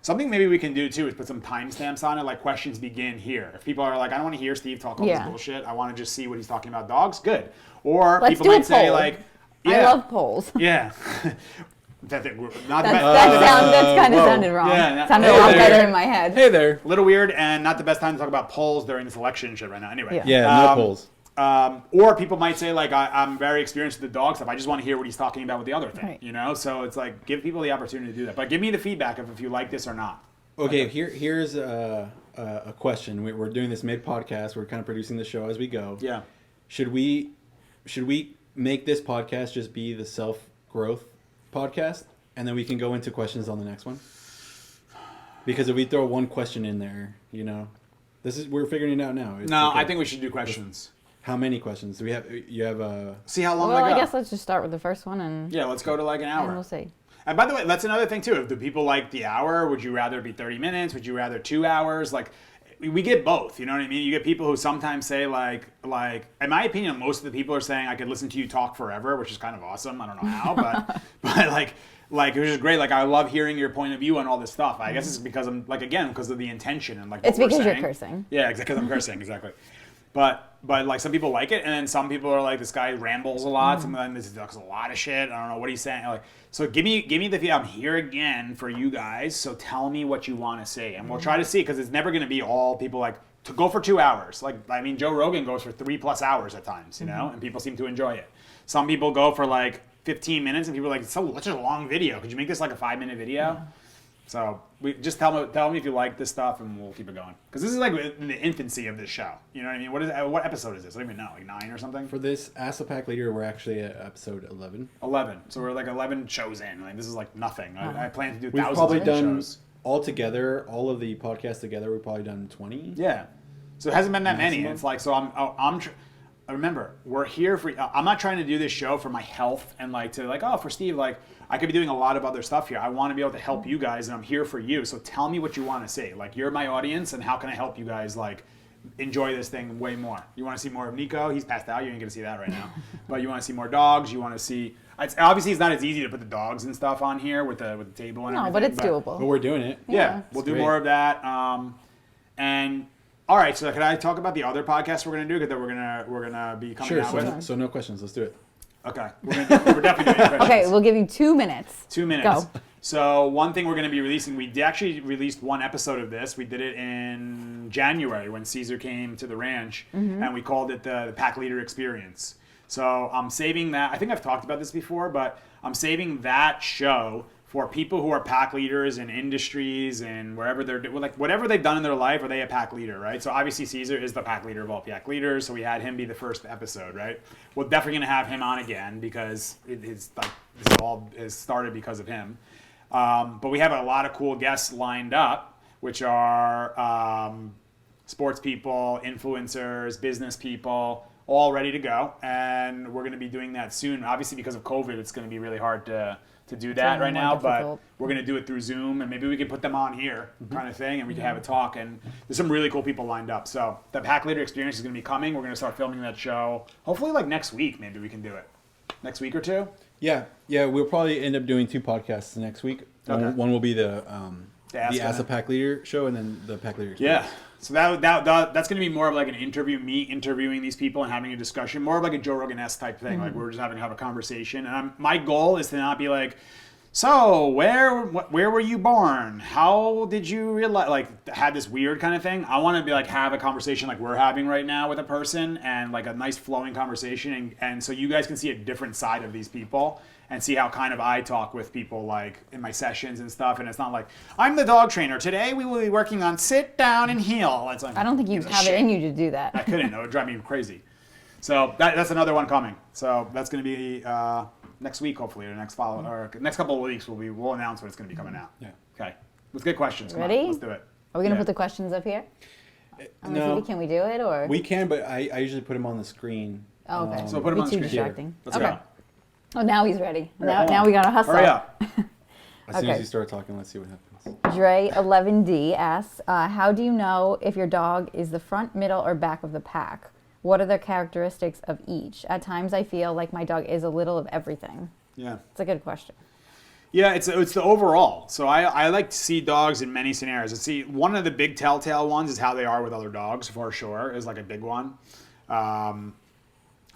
Something maybe we can do too is put some timestamps on it, like questions begin here. If people are like, I don't want to hear Steve talk all this bullshit, I want to just see what he's talking about dogs, good. Or people might say like, I love polls. Yeah. That kind of sounded wrong. Yeah, sounded a lot better in my head. Hey there. A little weird, and not the best time to talk about polls during this election shit right now. Anyway. No polls. Or people might say, like, I'm very experienced with the dog stuff. I just want to hear what he's talking about with the other thing, you know? So it's like, give people the opportunity to do that. But give me the feedback of if you like this or not. Okay, here's a question. We're doing this mid-podcast. We're kind of producing the show as we go. Yeah. Should we make this podcast just be the self-growth podcast, and then we can go into questions on the next one? Because if we throw one question in there, you know, we're figuring it out now. I think we should do questions. How many questions do we have? You have see how long. Well, I guess let's just start with the first one and let's go to like an hour. And we'll see. And by the way, that's another thing too. If the people like the hour, would you rather be 30 minutes? Would you rather 2 hours? Like, we get both, you know what I mean? You get people who sometimes say like, in my opinion, most of the people are saying I could listen to you talk forever, which is kind of awesome. I don't know how, but like it was just great. Like, I love hearing your point of view on all this stuff. I guess it's because I'm because of the intention and like. It's because you're cursing. Yeah, because I'm cursing, exactly. But like some people like it, and then some people are like, this guy rambles a lot. Sometimes he talks a lot of shit. I don't know what he's saying. Like, so give me the. I'm here again for you guys. So tell me what you want to say, and we'll try to see, because it's never going to be all people like to go for 2 hours. Like, I mean, Joe Rogan goes for 3+ hours at times, you know, and people seem to enjoy it. Some people go for like 15 minutes, and people are like, it's such a long video. Could you make this like a 5-minute video? Yeah. So we just tell me if you like this stuff, and we'll keep it going. Because this is like in the infancy of this show. You know what I mean? What episode is this? I don't even know. Like 9 or something? For this Ask the Pack Leader, we're actually at episode 11. 11. So we're like 11 shows in. Like, this is like nothing. I plan to do We've thousands of shows. All together, all of the podcasts together, we've probably done 20. Yeah. So it hasn't been that many. It's like, so remember, we're here for. I'm not trying to do this show for my health and like to like, oh, for Steve, like I could be doing a lot of other stuff here. I want to be able to help you guys, and I'm here for you. So tell me what you want to see. Like, you're my audience, and how can I help you guys like enjoy this thing way more? You want to see more of Nico? He's passed out. You ain't gonna see that right now. But you want to see more dogs. You want to see. Obviously, it's not as easy to put the dogs and stuff on here with the table and everything. No, but it's doable. But we're doing it. Yeah, we'll do more of that. And all right, so can I talk about the other podcast we're gonna do? Because we're gonna be coming out with. So no questions. Let's do it. Okay, we're definitely doing questions. Okay, we'll give you 2 minutes. 2 minutes. Go. So one thing we're going to be releasing, we actually released one episode of this. We did it in January when Caesar came to the ranch, and we called it the Pack Leader Experience. So I'm saving that. I think I've talked about this before, but I'm saving that show for people who are pack leaders in industries and wherever they're like whatever they've done in their life, are they a pack leader, right? So obviously Caesar is the pack leader of all pack leaders, so we had him be the first episode, right? We're definitely going to have him on again because it's like this all is started because of him. But we have a lot of cool guests lined up, which are sports people, influencers, business people, all ready to go, and we're going to be doing that soon. Obviously, because of COVID, it's going to be really hard to do that right now, but we're going to do it through Zoom, and maybe we can put them on here kind of thing, and we can have a talk, and there's some really cool people lined up. So the Pack Leader Experience is going to be coming. We're going to start filming that show, hopefully like next week. Maybe we can do it. Next week or two? Yeah, we'll probably end up doing 2 podcasts next week. Okay. One will be the Ask a Pack Leader show, and then the Pack Leader Experience. Yeah. So that's going to be more of like an interview, me interviewing these people and having a discussion, more of like a Joe Rogan-esque type thing. Like we're just having to have a conversation. And my goal is to not be like, so where were you born? How did you realize, like, had this weird kind of thing? I want to be like, have a conversation like we're having right now with a person, and like a nice flowing conversation. And so you guys can see a different side of these people and see how kind of I talk with people like in my sessions and stuff. And it's not like, I'm the dog trainer. Today we will be working on sit down and heel. It's like, I don't think you have it in you to do that. I couldn't. It would drive me crazy. So that's another one coming. So that's going to be next week, hopefully, or next couple of weeks. We'll announce when it's going to be coming out. Yeah. Okay. Let's get questions. Come Ready? on, let's do it. Are we going to put the questions up here? On the TV? Can we do it? Or We can, but I usually put them on the screen. Oh, okay. So put them on the too screen. distracting. Let's Okay. go. Oh, now he's ready. Right, Now we got to hustle. Hurry up. As soon as Okay. you start talking, let's see what happens. Dre11D asks, how do you know if your dog is the front, middle, or back of the pack? What are the characteristics of each? At times I feel like my dog is a little of everything. Yeah. It's a good question. Yeah, it's the overall. So I like to see dogs in many scenarios. And see, one of the big telltale ones is how they are with other dogs, for sure, is like a big one.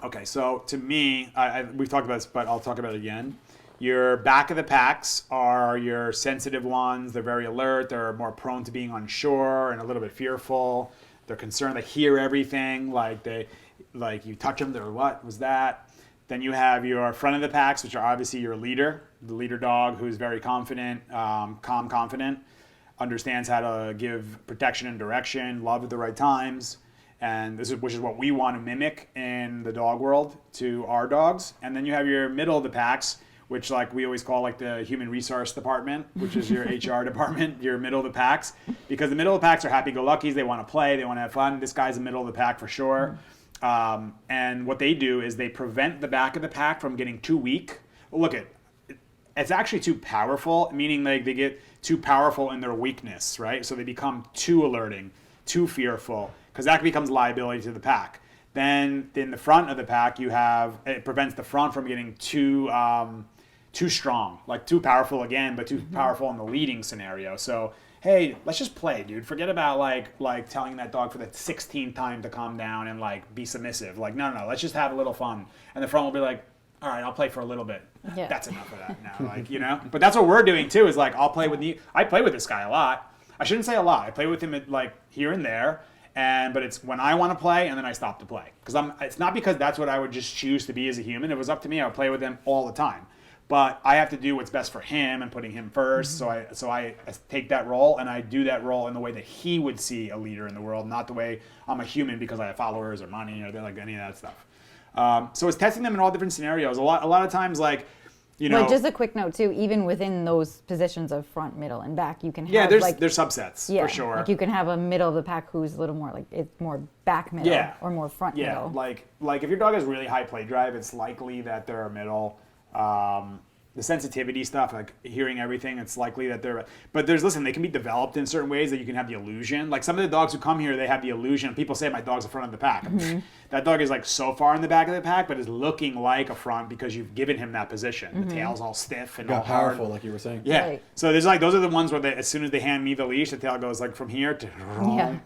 Okay, so to me, we've talked about this, but I'll talk about it again. Your back of the packs are your sensitive ones. They're very alert. They're more prone to being unsure and a little bit fearful. They're concerned. They hear everything. Like you touch them, they're, what was that? Then you have your front of the packs, which are obviously your leader, the leader dog, who's very confident, calm, confident, understands how to give protection and direction, love at the right times. And which is what we want to mimic in the dog world to our dogs. And then you have your middle of the packs, which like we always call like the human resource department, which is your HR department, your middle of the packs. Because the middle of the packs are happy-go-luckies. They want to play. They want to have fun. This guy's the middle of the pack for sure. And what they do is they prevent the back of the pack from getting too weak. Look, it's actually too powerful, meaning like they get too powerful in their weakness, right? So they become too alerting, too fearful, because that becomes liability to the pack. Then in the front of the pack, it prevents the front from getting too strong, like too powerful again, but too powerful in the leading scenario. So, hey, let's just play, dude. Forget about like telling that dog for the 16th time to calm down and like be submissive. Like, no, let's just have a little fun. And the front will be like, all right, I'll play for a little bit. Yeah. That's enough of that now, like, you know? But that's what we're doing too, is like, I play with this guy a lot. I shouldn't say a lot. I play with him at, like, here and there. But it's when I want to play, and then I stop to play. It's not because that's what I would just choose to be as a human. If it was up to me, I would play with him all the time. But I have to do what's best for him and putting him first. Mm-hmm. So I take that role, and I do that role in the way that he would see a leader in the world, not the way I'm a human because I have followers or money or like any of that stuff. So it's testing them in all different scenarios. A lot of times, like You know, but just a quick note too. Even within those positions of front, middle, and back, you can have there's subsets for sure. Like you can have a middle of the pack who's a little more like it's more back middle or more front middle. Like if your dog has really high play drive, it's likely that they're a middle. The sensitivity stuff, like hearing everything, it's likely that they're. But they can be developed in certain ways that you can have the illusion. Like some of the dogs who come here, they have the illusion. People say my dog's the front of the pack. That dog is like so far in the back of the pack, but is looking like a front because you've given him that position. The tail's all stiff and all powerful, hard. like you were saying. Yeah. Right. So there's those are the ones where as soon as they hand me the leash, the tail goes like from here to.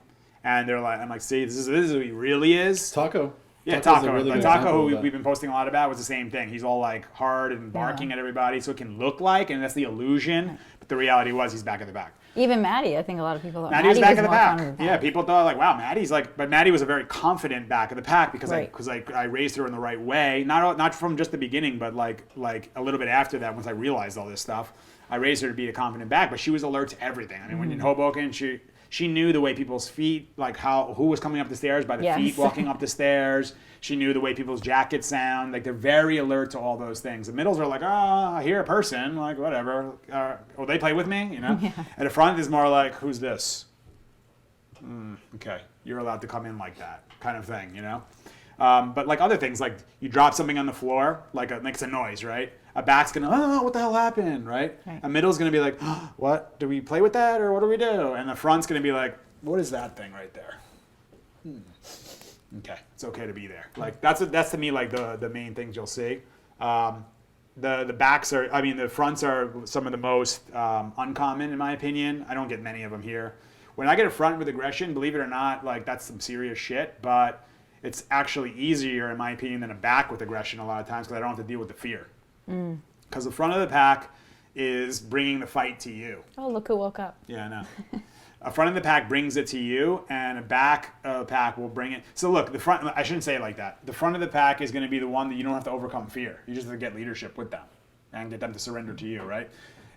And they're like, I'm like, see, this is who he really is. Taco. Yeah, Taco, who we've been posting a lot about, was the same thing. He's all like hard and barking at everybody, so it can look like, and that's the illusion. But the reality was he's back at the back. Even Maddie, I think a lot of people thought Maddie was back at the back. Front of the pack. Yeah, people thought like, wow, Maddie's like, but Maddie was a very confident back of the pack because I raised her in the right way, not from just the beginning, but like a little bit after that. Once I realized all this stuff, I raised her to be a confident back, but she was alert to everything. I mean, when in Hoboken, she knew the way people's feet, like who was coming up the stairs by the feet walking up the stairs. She knew the way people's jackets sound. Like they're very alert to all those things. The middles are like, I hear a person, like whatever. Will they play with me? You know. And the front is more like, who's this? Okay, you're allowed to come in like that kind of thing, you know. But like other things, like you drop something on the floor, like it makes a noise, right? A back's gonna, what the hell happened, right? A middle's gonna be like, what? Do we play with that or what do we do? And the front's gonna be like, what is that thing right there? Okay, it's okay to be there. Like that's to me like the main things you'll see. The backs are, the fronts are some of the most uncommon in my opinion. I don't get many of them here. When I get a front with aggression, believe it or not, like that's some serious shit. But it's actually easier in my opinion than a back with aggression a lot of times because I don't have to deal with the fear. Because the front of the pack is bringing the fight to you. Oh, look who woke up. Yeah, I know. A front of the pack brings it to you, and a back of the pack will bring it. So look, the front, I shouldn't say it like that. The front of the pack is going to be the one that you don't have to overcome fear. You just have to get leadership with them and get them to surrender to you, right?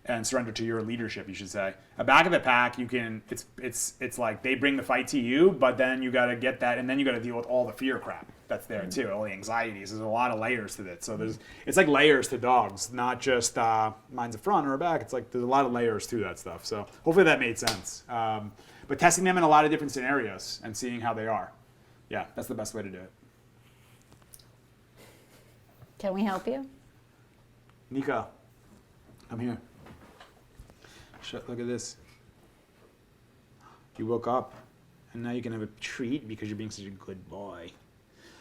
And surrender to your leadership, you should say. A back of the pack, you can, it's like they bring the fight to you, but then you got to get that, and then you got to deal with all the fear crap that's there too, all the anxieties. There's a lot of layers to it. So it's like layers to dogs, not just mine's a front or a back. It's like there's a lot of layers to that stuff. So hopefully that made sense. But testing them in a lot of different scenarios and seeing how they are. Yeah, that's the best way to do it. Can we help you? Nico, come here. Look at this. You woke up, and now you can have a treat because you're being such a good boy.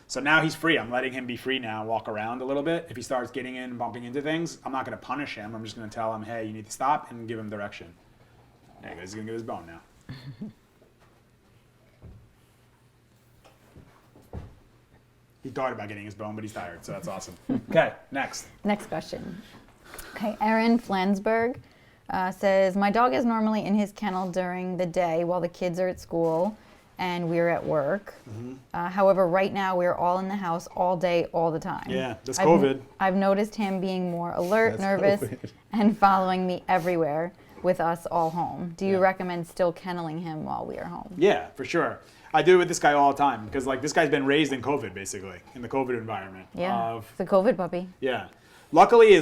So now he's free. I'm letting him be free now, walk around a little bit. If he starts getting in and bumping into things, I'm not going to punish him. I'm just going to tell him, hey, you need to stop and give him direction. There he goes. He's going to get his bone now. He thought about getting his bone, but he's tired, so that's awesome. Okay, next. Next question. Okay, Aaron Flansburg says, my dog is normally in his kennel during the day while the kids are at school and we're at work. However, right now we're all in the house all day, all the time. Yeah, that's COVID. I've noticed him being more alert, nervous, and following me everywhere with us all home. Do you recommend still kenneling him while we are home? Yeah, for sure. I do it with this guy all the time because like this guy's been raised in COVID basically, in the COVID environment. Yeah, it's a COVID puppy. Yeah. Luckily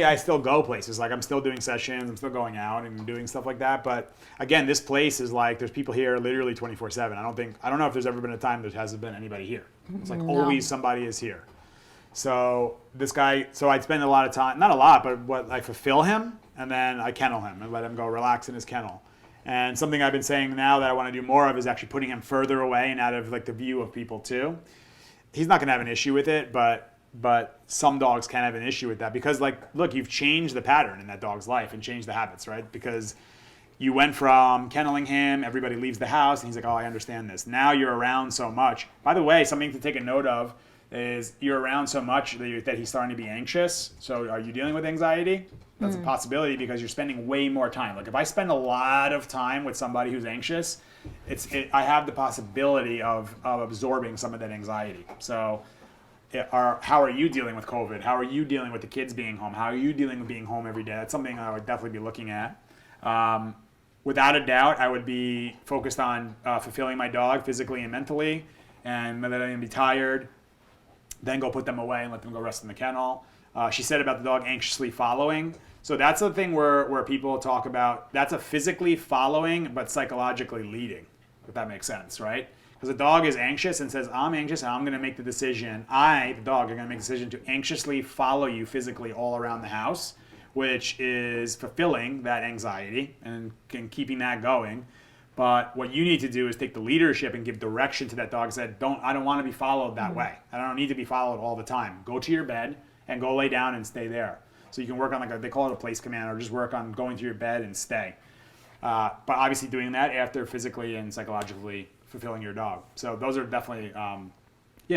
I still go places. Like I'm still doing sessions, I'm still going out and doing stuff like that. But again, this place is like there's people here literally 24/7. I don't know if there's ever been a time there hasn't been anybody here. It's like always somebody is here. So this guy, I'd spend a lot of time, not a lot, but I fulfill him and then I kennel him and let him go relax in his kennel. And something I've been saying now that I want to do more of is actually putting him further away and out of like the view of people too. He's not going to have an issue with it, but some dogs can have an issue with that because like, look, you've changed the pattern in that dog's life and changed the habits, right? Because you went from kenneling him, everybody leaves the house and he's like, oh, I understand this. Now you're around so much. By the way, something to take a note of is you're around so much that he's starting to be anxious. So are you dealing with anxiety? That's a possibility because you're spending way more time. Like if I spend a lot of time with somebody who's anxious, I have the possibility of absorbing some of that anxiety. So how are you dealing with COVID? How are you dealing with the kids being home? How are you dealing with being home every day? That's something I would definitely be looking at. Without a doubt, I would be focused on fulfilling my dog physically and mentally and letting them be tired. Then go put them away and let them go rest in the kennel. She said about the dog anxiously following. So that's the thing where people talk about, that's a physically following but psychologically leading, if that makes sense, right? Because a dog is anxious and says, I'm anxious and I'm going to make the decision. The dog, are going to make the decision to anxiously follow you physically all around the house, which is fulfilling that anxiety and keeping that going. But what you need to do is take the leadership and give direction to that dog and say, I don't want to be followed that way. I don't need to be followed all the time. Go to your bed and go lay down and stay there. So you can work on they call it a place command, or just work on going to your bed and stay. But obviously doing that after physically and psychologically fulfilling your dog. So those are definitely,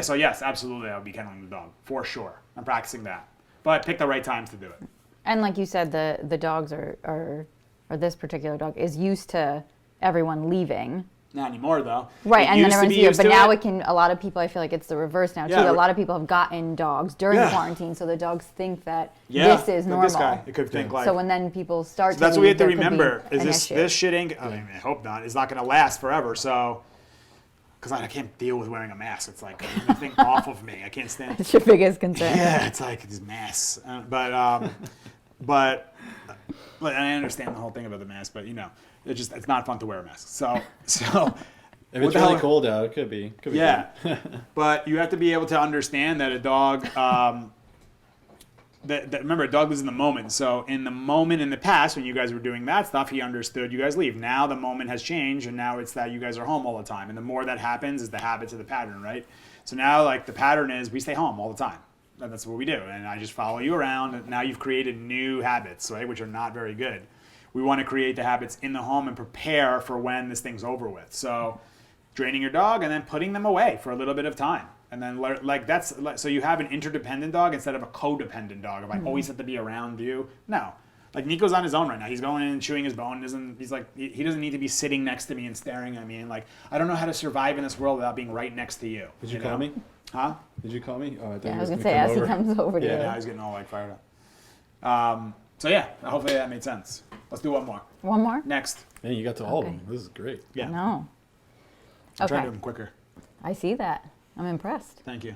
so yes, absolutely, I would be kenneling the dog, for sure. I'm practicing that. But pick the right times to do it. And like you said, the dogs or this particular dog is used to everyone leaving. Not anymore, though. Right, and then everyone's here. But now it a lot of people, I feel like it's the reverse now, too. Yeah. A lot of people have gotten dogs during quarantine, so the dogs think that Yeah, this is like normal. this guy, it could think like. So when then people start to that's what we have to leave, there could be remember, is an this issue. shit ain't, I hope not, is not going to last forever. So, because I can't deal with wearing a mask. It's like, anything off of me. I can't stand It's your biggest concern. Yeah, it's like these masks. But I understand the whole thing about the mask, but it's not fun to wear a mask. So if it's really cold out, it could be. Yeah, but you have to be able to understand that a dog. Remember, a dog lives in the moment. So in the moment in the past, when you guys were doing that stuff, he understood you guys leave. Now the moment has changed, and now it's that you guys are home all the time. And the more that happens, is the habit to the pattern, right? So now, like, the pattern is we stay home all the time. And that's what we do. And I just follow you around. And now you've created new habits, right, which are not very good. We want to create the habits in the home and prepare for when this thing's over with. So training your dog and then putting them away for a little bit of time. And then so you have an interdependent dog instead of a codependent dog. If I always have to be around you, no. Like Nico's on his own right now. He's going in and chewing his bone. He doesn't need to be sitting next to me and staring at me. And like, I don't know how to survive in this world without being right next to you. Did you call me? Huh? Did you call me? Oh, I thought Yeah, you I was were going to say, as he comes over to you. Yeah, he's getting all like fired up. So yeah, hopefully that made sense. Let's do one more. One more? Next. Man, you got to all of them. This is great. Yeah. No. I'm trying Okay. to do them quicker. I see that. I'm impressed. Thank you.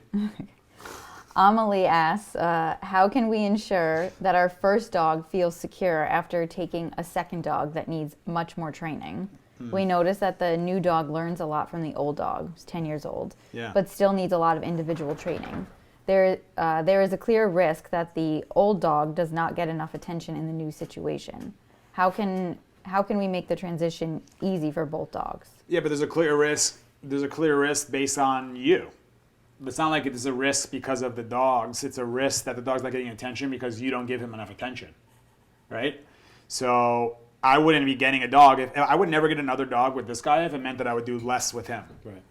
Amelie asks, how can we ensure that our first dog feels secure after taking a second dog that needs much more training? We notice that the new dog learns a lot from the old dog, who's 10 years old, but still needs a lot of individual training. There is a clear risk that the old dog does not get enough attention in the new situation. How can we make the transition easy for both dogs? Yeah, but there's a clear risk. There's a clear risk based on you. It's not like it's a risk because of the dogs. It's a risk that the dog's not getting attention because you don't give him enough attention, right? So I wouldn't be getting a dog. I would never get another dog with this guy if it meant that I would do less with him.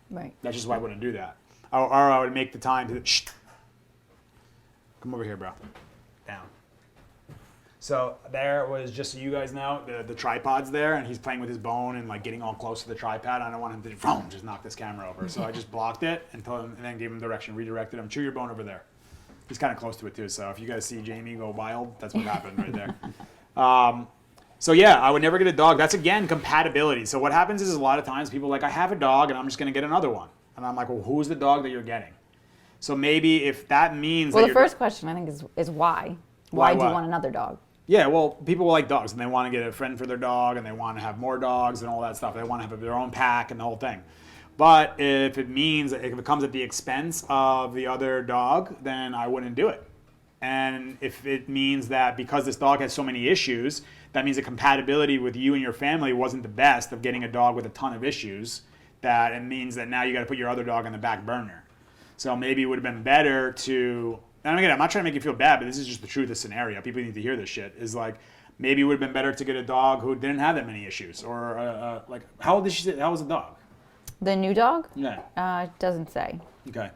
Right. That's just why I wouldn't do that. Or I would make the time to, shh. Come over here, bro. Down. So there was, just so you guys know, the tripod's there, and he's playing with his bone and like getting all close to the tripod. I don't want him to just knock this camera over. So I just blocked it and told him, and then gave him direction, redirected him. Chew your bone over there. He's kind of close to it too. So if you guys see Jamie go wild, that's what happened right there. So yeah, I would never get a dog. That's again compatibility. So what happens is a lot of times people are like, I have a dog and I'm just gonna get another one. And I'm like, well, who's the dog that you're getting? So maybe if that means Well, that the first question I think is why? Why do you what? want another dog? Yeah, well, people like dogs and they want to get a friend for their dog and they want to have more dogs and all that stuff. They want to have their own pack and the whole thing. But if it comes at the expense of the other dog, then I wouldn't do it. And if it means that because this dog has so many issues, that means the compatibility with you and your family wasn't the best of getting a dog with a ton of issues, that it means that now you got to put your other dog on the back burner. So maybe it would have been better to, and again, I'm not trying to make you feel bad, but this is just the truth of the scenario. People need to hear this shit. Is like, maybe it would have been better to get a dog who didn't have that many issues. Or like, how old is she? How was the dog? The new dog? Yeah. It doesn't say. Okay.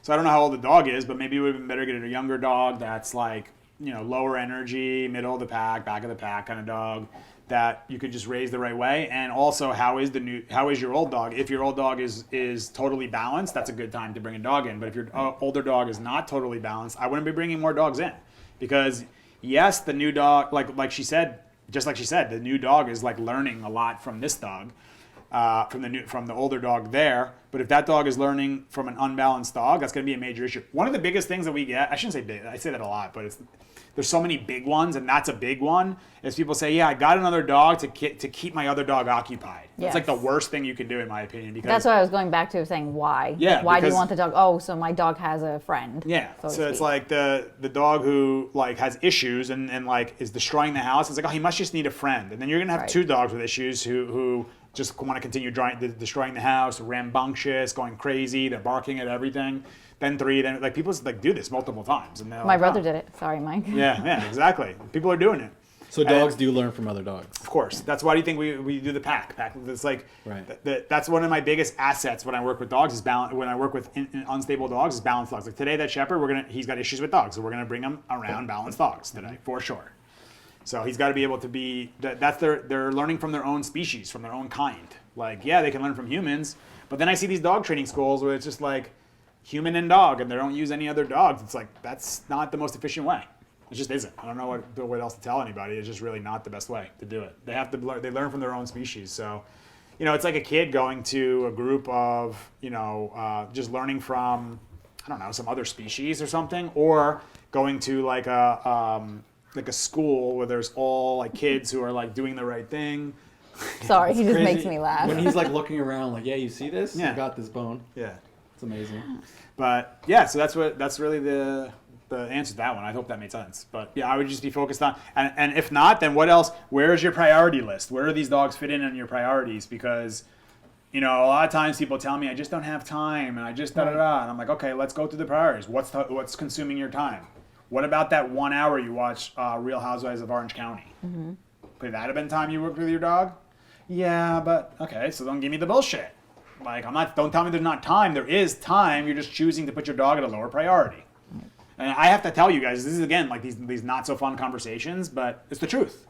So I don't know how old the dog is, but maybe it would have been better to get a younger dog that's like, lower energy, middle of the pack, back of the pack kind of dog that you could just raise the right way. And also, how is your old dog? If your old dog is totally balanced, that's a good time to bring a dog in. But if your older dog is not totally balanced, I wouldn't be bringing more dogs in. Because yes, the new dog, like she said, the new dog is like learning a lot from this dog. from the older dog there. But if that dog is learning from an unbalanced dog, that's going to be a major issue. One of the biggest things that we get, I shouldn't say big, I say that a lot, but there's so many big ones, and that's a big one, is people say, yeah, I got another dog to keep my other dog occupied. Yes. It's like the worst thing you can do, in my opinion. Because that's what I was going back to, saying why. Yeah, why do you because- want the dog? Oh, so my dog has a friend. Yeah, so to so it's speak. like the dog who like has issues and like is destroying the house. It's like, oh, he must just need a friend. And then you're gonna have Right. two dogs with issues who just want to continue destroying the house, rambunctious, going crazy, they're barking at everything. Then three, then like people like do this multiple times. And My brother did it. Sorry, Mike. Yeah, exactly. People are doing it. So dogs do learn from other dogs. Of course. That's why do you think we do the pack? It's like Right. That's one of my biggest assets when I work with dogs is balance. When I work with unstable dogs is balanced dogs. Like today, that shepherd, he's got issues with dogs, so we're gonna bring him around balanced dogs today for sure. So he's got to be able to be. They're learning from their own species, from their own kind. Like yeah, they can learn from humans, but then I see these dog training schools where it's just like human and dog, and they don't use any other dogs. It's like that's not the most efficient way. It just isn't. I don't know what else to tell anybody. It's just really not the best way to do it. They have to learn. They learn from their own species. So, it's like a kid going to a group of, just learning from, I don't know, some other species or something, or going to like a school where there's all like kids who are like doing the right thing. Sorry, he just Crazy. makes me laugh. When he's like looking around, like, yeah, you see this? Yeah. I got this bone. Yeah. It's amazing. But yeah, so that's really the answer to that one. I hope that made sense. But yeah, I would just be focused on, and if not, then what else? Where is your priority list? Where do these dogs fit in on your priorities? Because, a lot of times people tell me, I just don't have time, and I just da-da-da. And I'm like, okay, let's go through the priorities. What's consuming your time? What about that 1 hour you watch Real Housewives of Orange County? Mm-hmm. Could that have been time you worked with your dog? Yeah, but okay, so don't give me the bullshit. Like, don't tell me there's not time. There is time. You're just choosing to put your dog at a lower priority. And I have to tell you guys, this is again like these not so fun conversations, but it's the truth.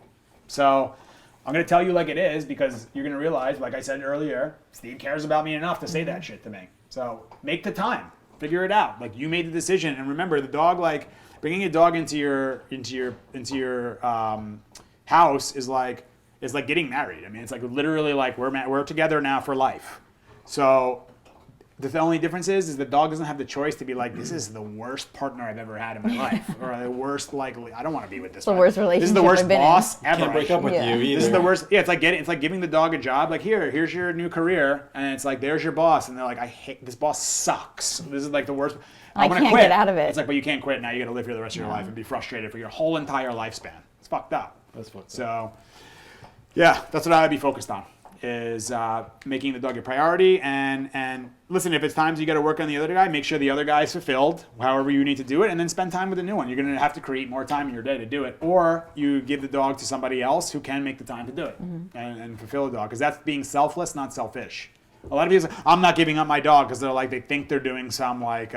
So I'm gonna tell you like it is, because you're gonna realize, like I said earlier, Steve cares about me enough to say that shit to me. So make the time, figure it out. Like you made the decision, and remember, the dog, like bringing a dog into your house is like getting married. I mean, it's like literally like we're together now for life. So the only difference is the dog doesn't have the choice to be like, this is the worst partner I've ever had in my life, or the worst, like, I don't want to be with this. The worst relationship. This is the worst I've been boss in. ever. Can't break up with Yeah. you either. This is the worst. Yeah, it's like giving the dog a job. Like here's your new career, and it's like there's your boss, and they're like, I hate this boss sucks. This is like the worst. I I'm gonna can't quit. get out of it. It's like, but you can't quit now. You got to live here the rest of your life and be frustrated for your whole entire lifespan. It's fucked up. That's fucked up. So, yeah, that's what I would be focused on, is making the dog your priority. And listen, if it's times you got to work on the other guy, make sure the other guy is fulfilled, however you need to do it, and then spend time with the new one. You're going to have to create more time in your day to do it, or you give the dog to somebody else who can make the time to do it and fulfill the dog, because that's being selfless, not selfish. A lot of people say, I'm not giving up my dog, because they think they're doing some like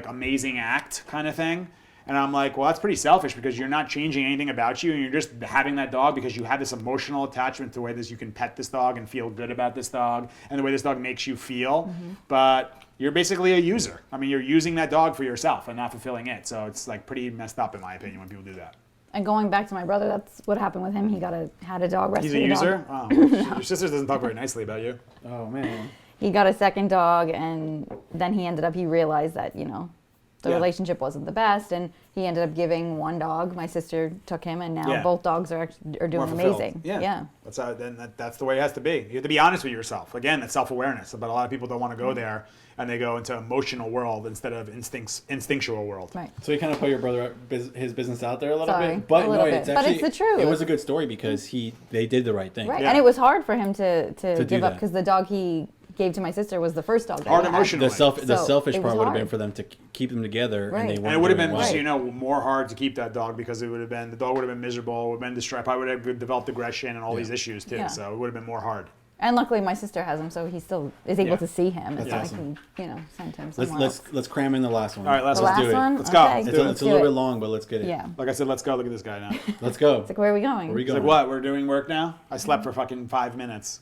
amazing act kind of thing. And I'm like, well, that's pretty selfish, because you're not changing anything about you, and you're just having that dog because you have this emotional attachment to the way you can pet this dog and feel good about this dog and the way this dog makes you feel. Mm-hmm. But you're basically a user. I mean, you're using that dog for yourself and not fulfilling it. So it's like pretty messed up, in my opinion, when people do that. And going back to my brother, that's what happened with him. He had a dog rescued. He's a user? Oh, your sister doesn't talk very nicely about you. Oh, man. He got a second dog, and then he realized that, the Yeah. relationship wasn't the best, and he ended up giving one dog. My sister took him, and now both dogs are doing More fulfilled. amazing. Yeah. That's how. That's the way it has to be. You have to be honest with yourself. Again, that's self-awareness. But a lot of people don't want to go there, and they go into emotional world instead of instinctual world. Right. So you kind of put your brother his business out there a little Sorry, bit, but a little no, bit. it's But actually it's the truth. It was a good story because they did the right thing. Right. Yeah. And it was hard for him to do give up, that. because the dog he gave to my sister was the first dog that Hard he had. emotional. The So selfish it part was would have been hard. for them to keep them together, Right. and they And weren't And it would have doing been, well. more hard to keep that dog, because it would have been, the dog would have been miserable, would have been distraught, probably would have developed aggression and all these issues too. Yeah. So it would have been more hard. And luckily my sister has him, so he still is able Yeah. to see him. It's That's not awesome. like he, send him somewhere Let's else. let's cram in the last one. All right, The let's do last it. one? Let's go. Okay. Let's It's do a, it. it's a do little it. bit long, but let's get it. Yeah. Like I said, let's go. Look at this guy now. Let's go. It's like, where are we going? Where are we He's going? like, what? We're doing work now? I slept for fucking 5 minutes.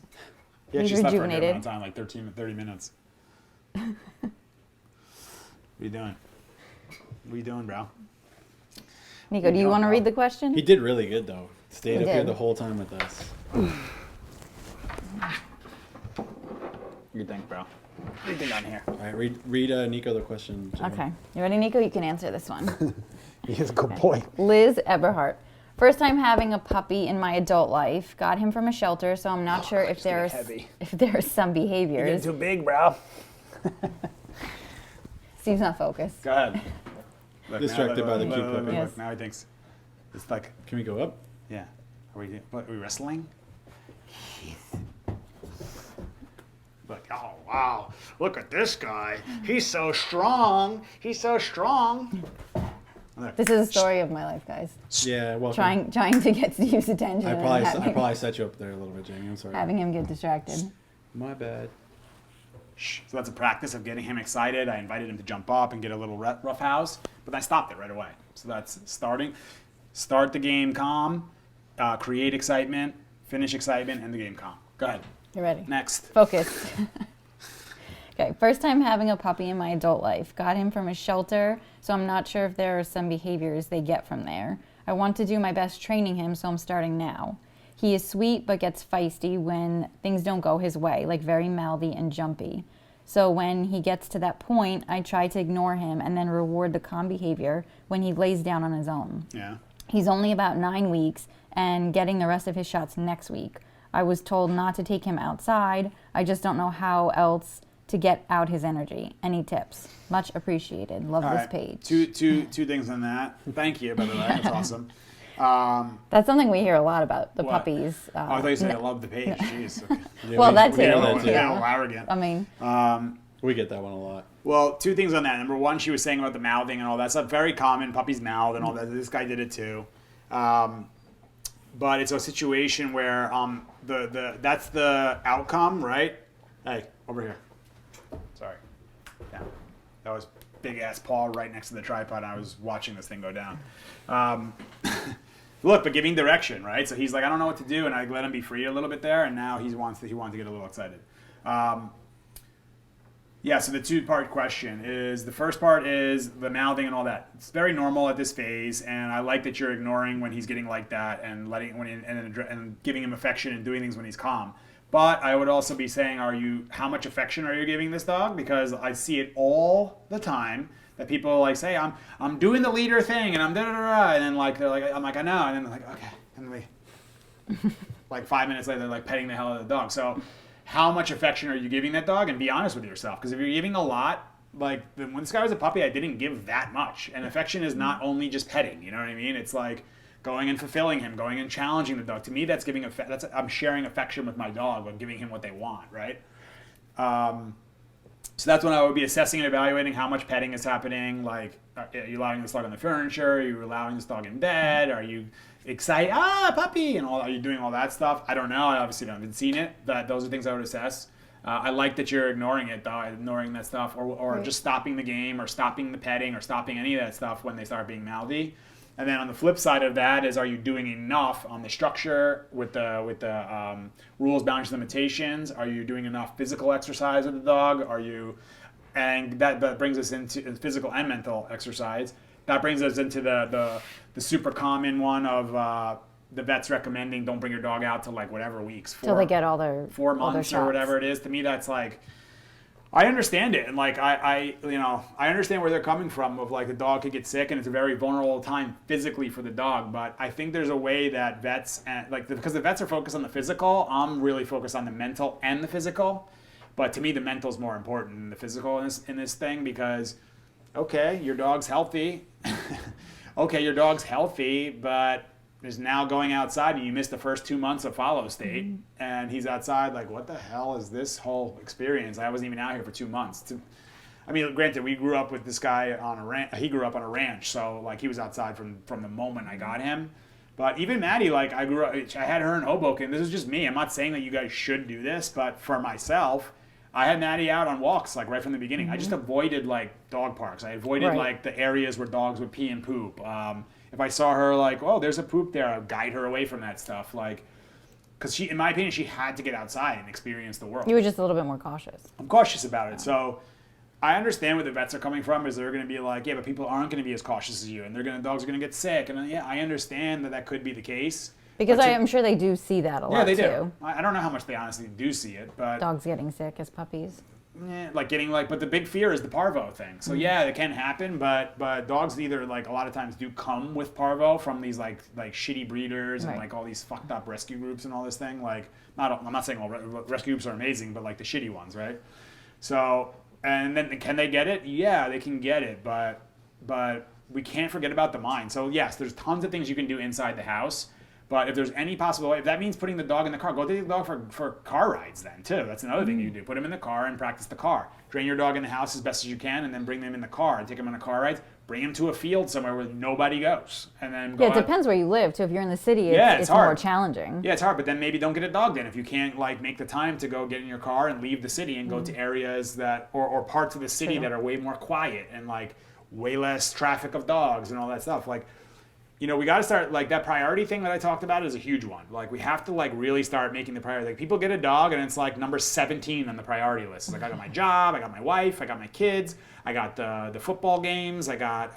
He He's actually slept for a good rejuvenated. amount of time, like 30 minutes. What are you doing? What are you doing, bro? Nico, do you want to read the question? He did really good though. Stayed He up here did. the whole time with us. do you think, bro? What do you think on here? All right, read Nico the question. Jamie. Okay. You ready, Nico? You can answer this one. He's a good boy. Liz Eberhardt. First time having a puppy in my adult life. Got him from a shelter, so I'm not sure if there are some You're behaviors. getting too big, bro. Steve's not focused. Go ahead. Look, Distracted by the cute look, puppy. Yes. now he thinks it's like, Can we go up? yeah. Are we wrestling? Look, oh wow, look at this guy. He's so strong. He's so strong. Look. This is a story of my life, guys. Yeah, well, Trying to get Steve's attention. I and probably set you up there a little bit, Jamie. I'm sorry. having him get distracted. My bad. So that's a practice of getting him excited. I invited him to jump up and get a little rough house, but I stopped it right away. So that's starting. Start the game calm, create excitement, finish excitement, and the game calm. Go ahead. You ready? Next. Focus. Okay, first time having a puppy in my adult life. Got him from a shelter, so I'm not sure if there are some behaviors they get from there. I want to do my best training him, so I'm starting now. He is sweet but gets feisty when things don't go his way, like very mouthy and jumpy. So when he gets to that point, I try to ignore him and then reward the calm behavior when he lays down on his own. Yeah. He's only about 9 weeks and getting the rest of his shots next week. I was told not to take him outside. I just don't know how else to get out his energy. Any tips? Much appreciated. Love All this right. page. Two things on that. Thank you, by the way. That's awesome. That's something we hear a lot about, the What? puppies. Oh, I thought you said I love the page. Jeez. Okay. Yeah, Well, we- that we too. hear A that little, too. a little arrogant. I mean, We get that one a lot. Well, two things on that. Number one, she was saying about the mouthing and all that stuff. Very common. Puppies mouth and all that. This guy did it too. But it's a situation where that's the outcome, right? Hey, over here. Sorry. Yeah. That was big ass paw right next to the tripod. I was watching this thing go down. Look, but giving direction, right? So he's like, I don't know what to do, and I let him be free a little bit there, and now he wants to get a little excited. Yeah, so the two-part question is, the first part is the mouthing and all that. It's very normal at this phase, and I like that you're ignoring when he's getting like that and and giving him affection and doing things when he's calm. But I would also be saying, how much affection are you giving this dog? Because I see it all the time that people like say, I'm doing the leader thing and I'm da da da, and then like they're like, I'm like, I know, and then they're like, okay, and they like 5 minutes later they're like petting the hell out of the dog. So how much affection are you giving that dog? And be honest with yourself, because if you're giving a lot, like when this guy was a puppy, I didn't give that much. And affection is not only just petting, you know what I mean? It's like going and fulfilling him, going and challenging the dog. To me, that's giving I'm sharing affection with my dog, or giving him what they want, right? So that's when I would be assessing and evaluating how much petting is happening. Like, are you allowing this dog on the furniture? Are you allowing this dog in bed? Are you excited? Puppy! And all, are you doing all that stuff? I don't know. I obviously haven't seen it. But those are things I would assess. I like that you're ignoring it, though, ignoring that stuff, or Right. just stopping the game, or stopping the petting, or stopping any of that stuff when they start being mouthy. And then on the flip side of that is, are you doing enough on the structure with the rules, boundaries, limitations? Are you doing enough physical exercise with the dog? And that brings us into physical and mental exercise. That brings us into the super common one of the vets recommending don't bring your dog out to like whatever weeks, till they get all their 4 all their months or shots. whatever it is. To me, that's like, I understand it, and like I understand where they're coming from. Of like the dog could get sick, and it's a very vulnerable time physically for the dog. But I think there's a way that vets because the vets are focused on the physical. I'm really focused on the mental and the physical. But to me, the mental is more important than the physical in this thing, because okay, your dog's healthy. Okay, your dog's healthy, but is now going outside and you missed the first 2 months of follow state, and he's outside like, what the hell is this whole experience? I wasn't even out here for 2 months. I mean, granted, we grew up with this guy on a ranch. He grew up on a ranch, so like he was outside from the moment I got him. But even Maddie, like I had her in Hoboken. This is just me. I'm not saying that you guys should do this, but for myself, I had Maddie out on walks like right from the beginning. I just avoided like dog parks. I avoided Right. like the areas where dogs would pee and poop. If I saw her like, oh, there's a poop there, I'd guide her away from that stuff. Like, because in my opinion, she had to get outside and experience the world. You were just a little bit more cautious. I'm cautious about it. So I understand where the vets are coming from, is they're going to be like, yeah, but people aren't going to be as cautious as you, and dogs are going to get sick. And yeah, I understand that could be the case. Because I'm sure they do see that a lot, they too. do. I don't know how much they honestly do see it, but Dogs getting sick as puppies. like getting like, but the big fear is the parvo thing. So yeah, it can happen, but dogs either like a lot of times do come with parvo from these like shitty breeders and like all these fucked up rescue groups and all this thing. Like, I'm not saying all rescue groups are amazing, but like the shitty ones, right? So, and then can they get it? Yeah, they can get it, but we can't forget about the mind. So yes, there's tons of things you can do inside the house. But if there's any possible way, if that means putting the dog in the car, go take the dog for car rides then too. That's another thing you do. Put him in the car and practice the car. Train your dog in the house as best as you can, and then bring them in the car and take them on a car ride. Bring him to a field somewhere where nobody goes, and then go it depends where you live too. If you're in the city, it's more challenging. Yeah, it's hard. But then maybe don't get a dog then if you can't like make the time to go get in your car and leave the city and go to areas that or parts of the city that are way more quiet and like way less traffic of dogs and all that stuff. Like, you know, we got to start, like, that priority thing that I talked about is a huge one. Like, we have to, like, really start making the priority. Like, people get a dog, and it's, like, number 17 on the priority list. It's like, I got my job, I got my wife, I got my kids, I got the football games, I got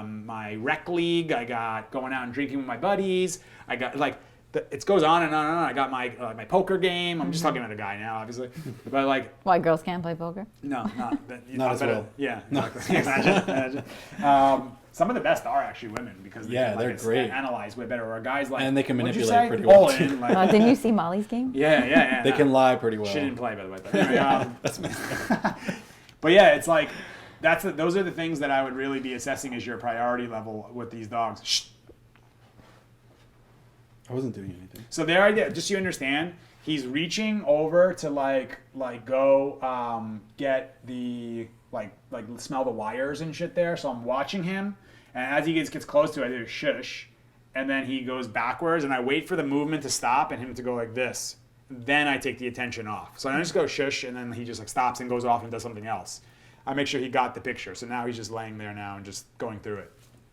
my rec league, I got going out and drinking with my buddies, I got, like, it goes on and on and on. I got my poker game. I'm just talking about a guy now, obviously. But, like... Why, girls can't play poker? No, not as well. Yeah, exactly. Imagine. Some of the best are actually women because they can, they're great. Analyze way better. Or guys like, and they can what'd you manipulate say? pretty well. All in, like, Didn't you see Molly's game? Yeah. They can lie pretty well. She didn't play, by the way. But, anyway, but yeah, it's like those are the things that I would really be assessing as your priority level with these dogs. Shh. I wasn't doing anything. So their idea, just so you understand, he's reaching over to like go get the like smell the wires and shit there. So I'm watching him, and as he gets close to it, I do shush, and then he goes backwards, and I wait for the movement to stop and him to go like this. Then I take the attention off. So I just go shush, and then he just like stops and goes off and does something else. I make sure he got the picture. So now he's just laying there now and just going through it.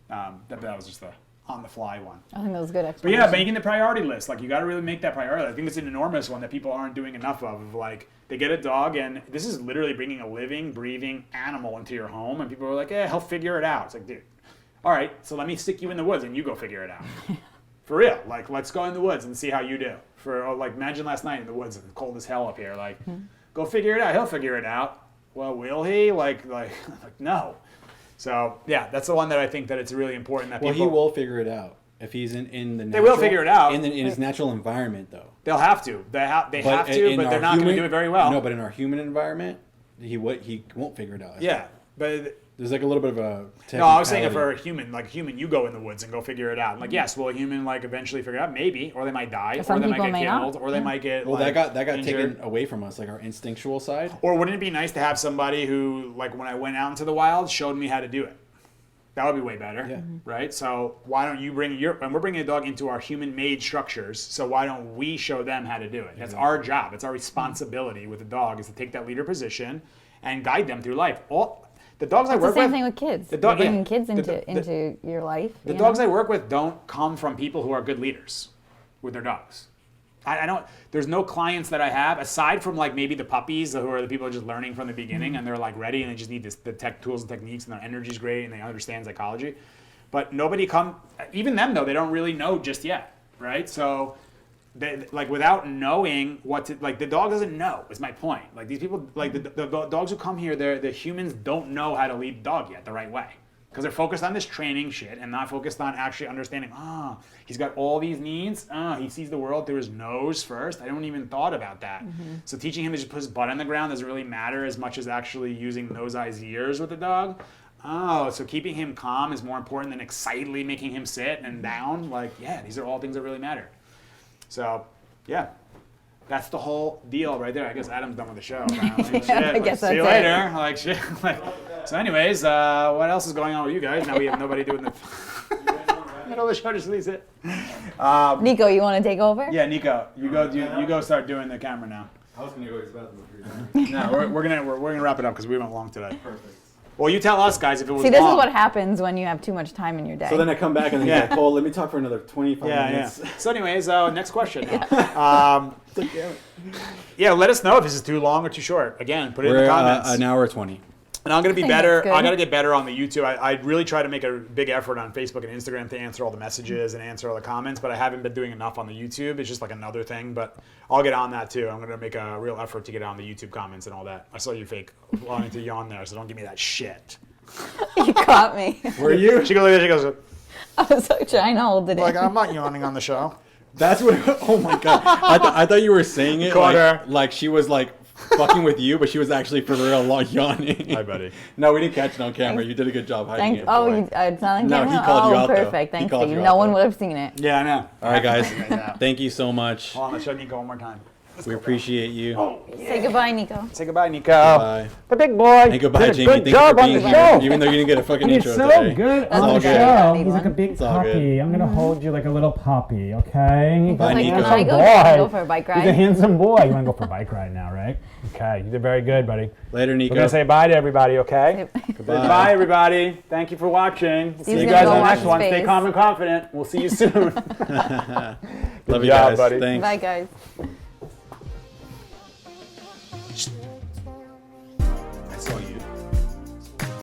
That was just the on-the-fly one. I think that was a good But explanation. yeah, making the priority list. Like, you got to really make that priority. I think it's an enormous one that people aren't doing enough of. Like, they get a dog, and this is literally bringing a living, breathing animal into your home, and people are like, he'll figure it out. It's like, dude, all right, so let me stick you in the woods, and you go figure it out. For real. Like, let's go in the woods and see how you do. Imagine last night in the woods. It's cold as hell up here. Like, go figure it out. He'll figure it out. Well, will he? Like no. So, yeah, that's the one that I think that it's really important that people... Well, he will figure it out. If he's in the natural... They will figure it out. In his natural environment, though. They'll have to. They have to, but they're not going to do it very well. No, but in our human environment, he won't figure it out. Yeah, but... There's like a little bit of a... No, I was saying if for a human, you go in the woods and go figure it out. Like, yes, will a human eventually figure it out? Maybe. Or they might die. Or they might get killed. Or they might get that got injured. taken away from us, like our instinctual side. Or wouldn't it be nice to have somebody who, like when I went out into the wild, showed me how to do it? That would be way better, right? So why don't you and we're bringing a dog into our human-made structures, so why don't we show them how to do it? That's our job. It's our responsibility with the dog is to take that leader position and guide them through life. The dogs I work with... It's the same thing with kids. You're bringing kids into your life. The dogs I work with don't come from people who are good leaders with their dogs. I don't. There's no clients that I have aside from like maybe the puppies who are the people who are just learning from the beginning and they're like ready and they just need the tech tools and techniques and their energy's great and they understand psychology. But nobody even them though, they don't really know just yet, right? So they, like without knowing the dog doesn't know is my point. Like these people, like the dogs who come here, the humans don't know how to lead the dog yet the right way. Because they're focused on this training shit and not focused on actually understanding, he's got all these needs. He sees the world through his nose first. I don't even thought about that. Mm-hmm. So teaching him to just put his butt on the ground doesn't really matter as much as actually using nose, eyes, ears with the dog. So keeping him calm is more important than excitedly making him sit and down. These are all things that really matter. So, yeah. That's the whole deal right there. I guess Adam's done with the show. I guess see you later. So anyways, what else is going on with you guys? Now we have nobody doing the middle of the show. Just leaves it. Nico, you want to take over? Yeah, Nico, you go start doing the camera now. I was gonna go to the bathroom. No, we're gonna wrap it up because we went long today. Perfect. Well, you tell us, guys, if it was See, this long. is what happens when you have too much time in your day. So then I come back and then you're like, Cole, let me talk for another 25 minutes. Yeah. So anyways, next question. Yeah, let us know if this is too long or too short. Again, put it in the comments. An hour 20. And I'm gonna be think better. that's good. I gotta get better on the YouTube. I really try to make a big effort on Facebook and Instagram to answer all the messages and answer all the comments, but I haven't been doing enough on the YouTube. It's just like another thing, but I'll get on that too. I'm gonna make a real effort to get on the YouTube comments and all that. I saw you fake wanting to yawn there, so don't give me that shit. You caught me. Were you? She goes. She goes. I was like trying to hold it Like in. I'm not yawning on the show. That's what. Oh my god! I thought you were saying it Caught her. like she was like fucking with you, but she was actually for real yawning. Hi, buddy. No, we didn't catch it on camera. You did a good job hiding Thanks. it. Oh, boy. it's not on No, camera? he called you out, though. Perfect. He Thanks, called Steve. you No out, one though. would have seen it. Yeah, I know. All right, guys. Right now. Thank you so much. Hold on, let's show Nico one more time. We appreciate you. Say goodbye, Nico. Say goodbye, Nico. Bye. The big boy. And goodbye, Did a Jamie. good Thank you job for on being the here, show. even though you didn't get a fucking He's intro so today. good That's on all the good. show. He's Anyone. like a big It's all good. puppy. I'm gonna hold you like a little puppy, okay? Bye, Like, Nico. can I Handsome go, boy. can I go for a bike He's a ride? handsome boy. You wanna go for a bike ride now, right? Okay, you did very good, buddy. Later, Nico. We're gonna say bye to everybody, okay? Goodbye. Bye, everybody. Thank you for watching. See Steve's you gonna guys go on the wash next his one. Stay face. calm and confident. We'll see you soon. Love you job, guys. buddy. Thanks. Bye, guys.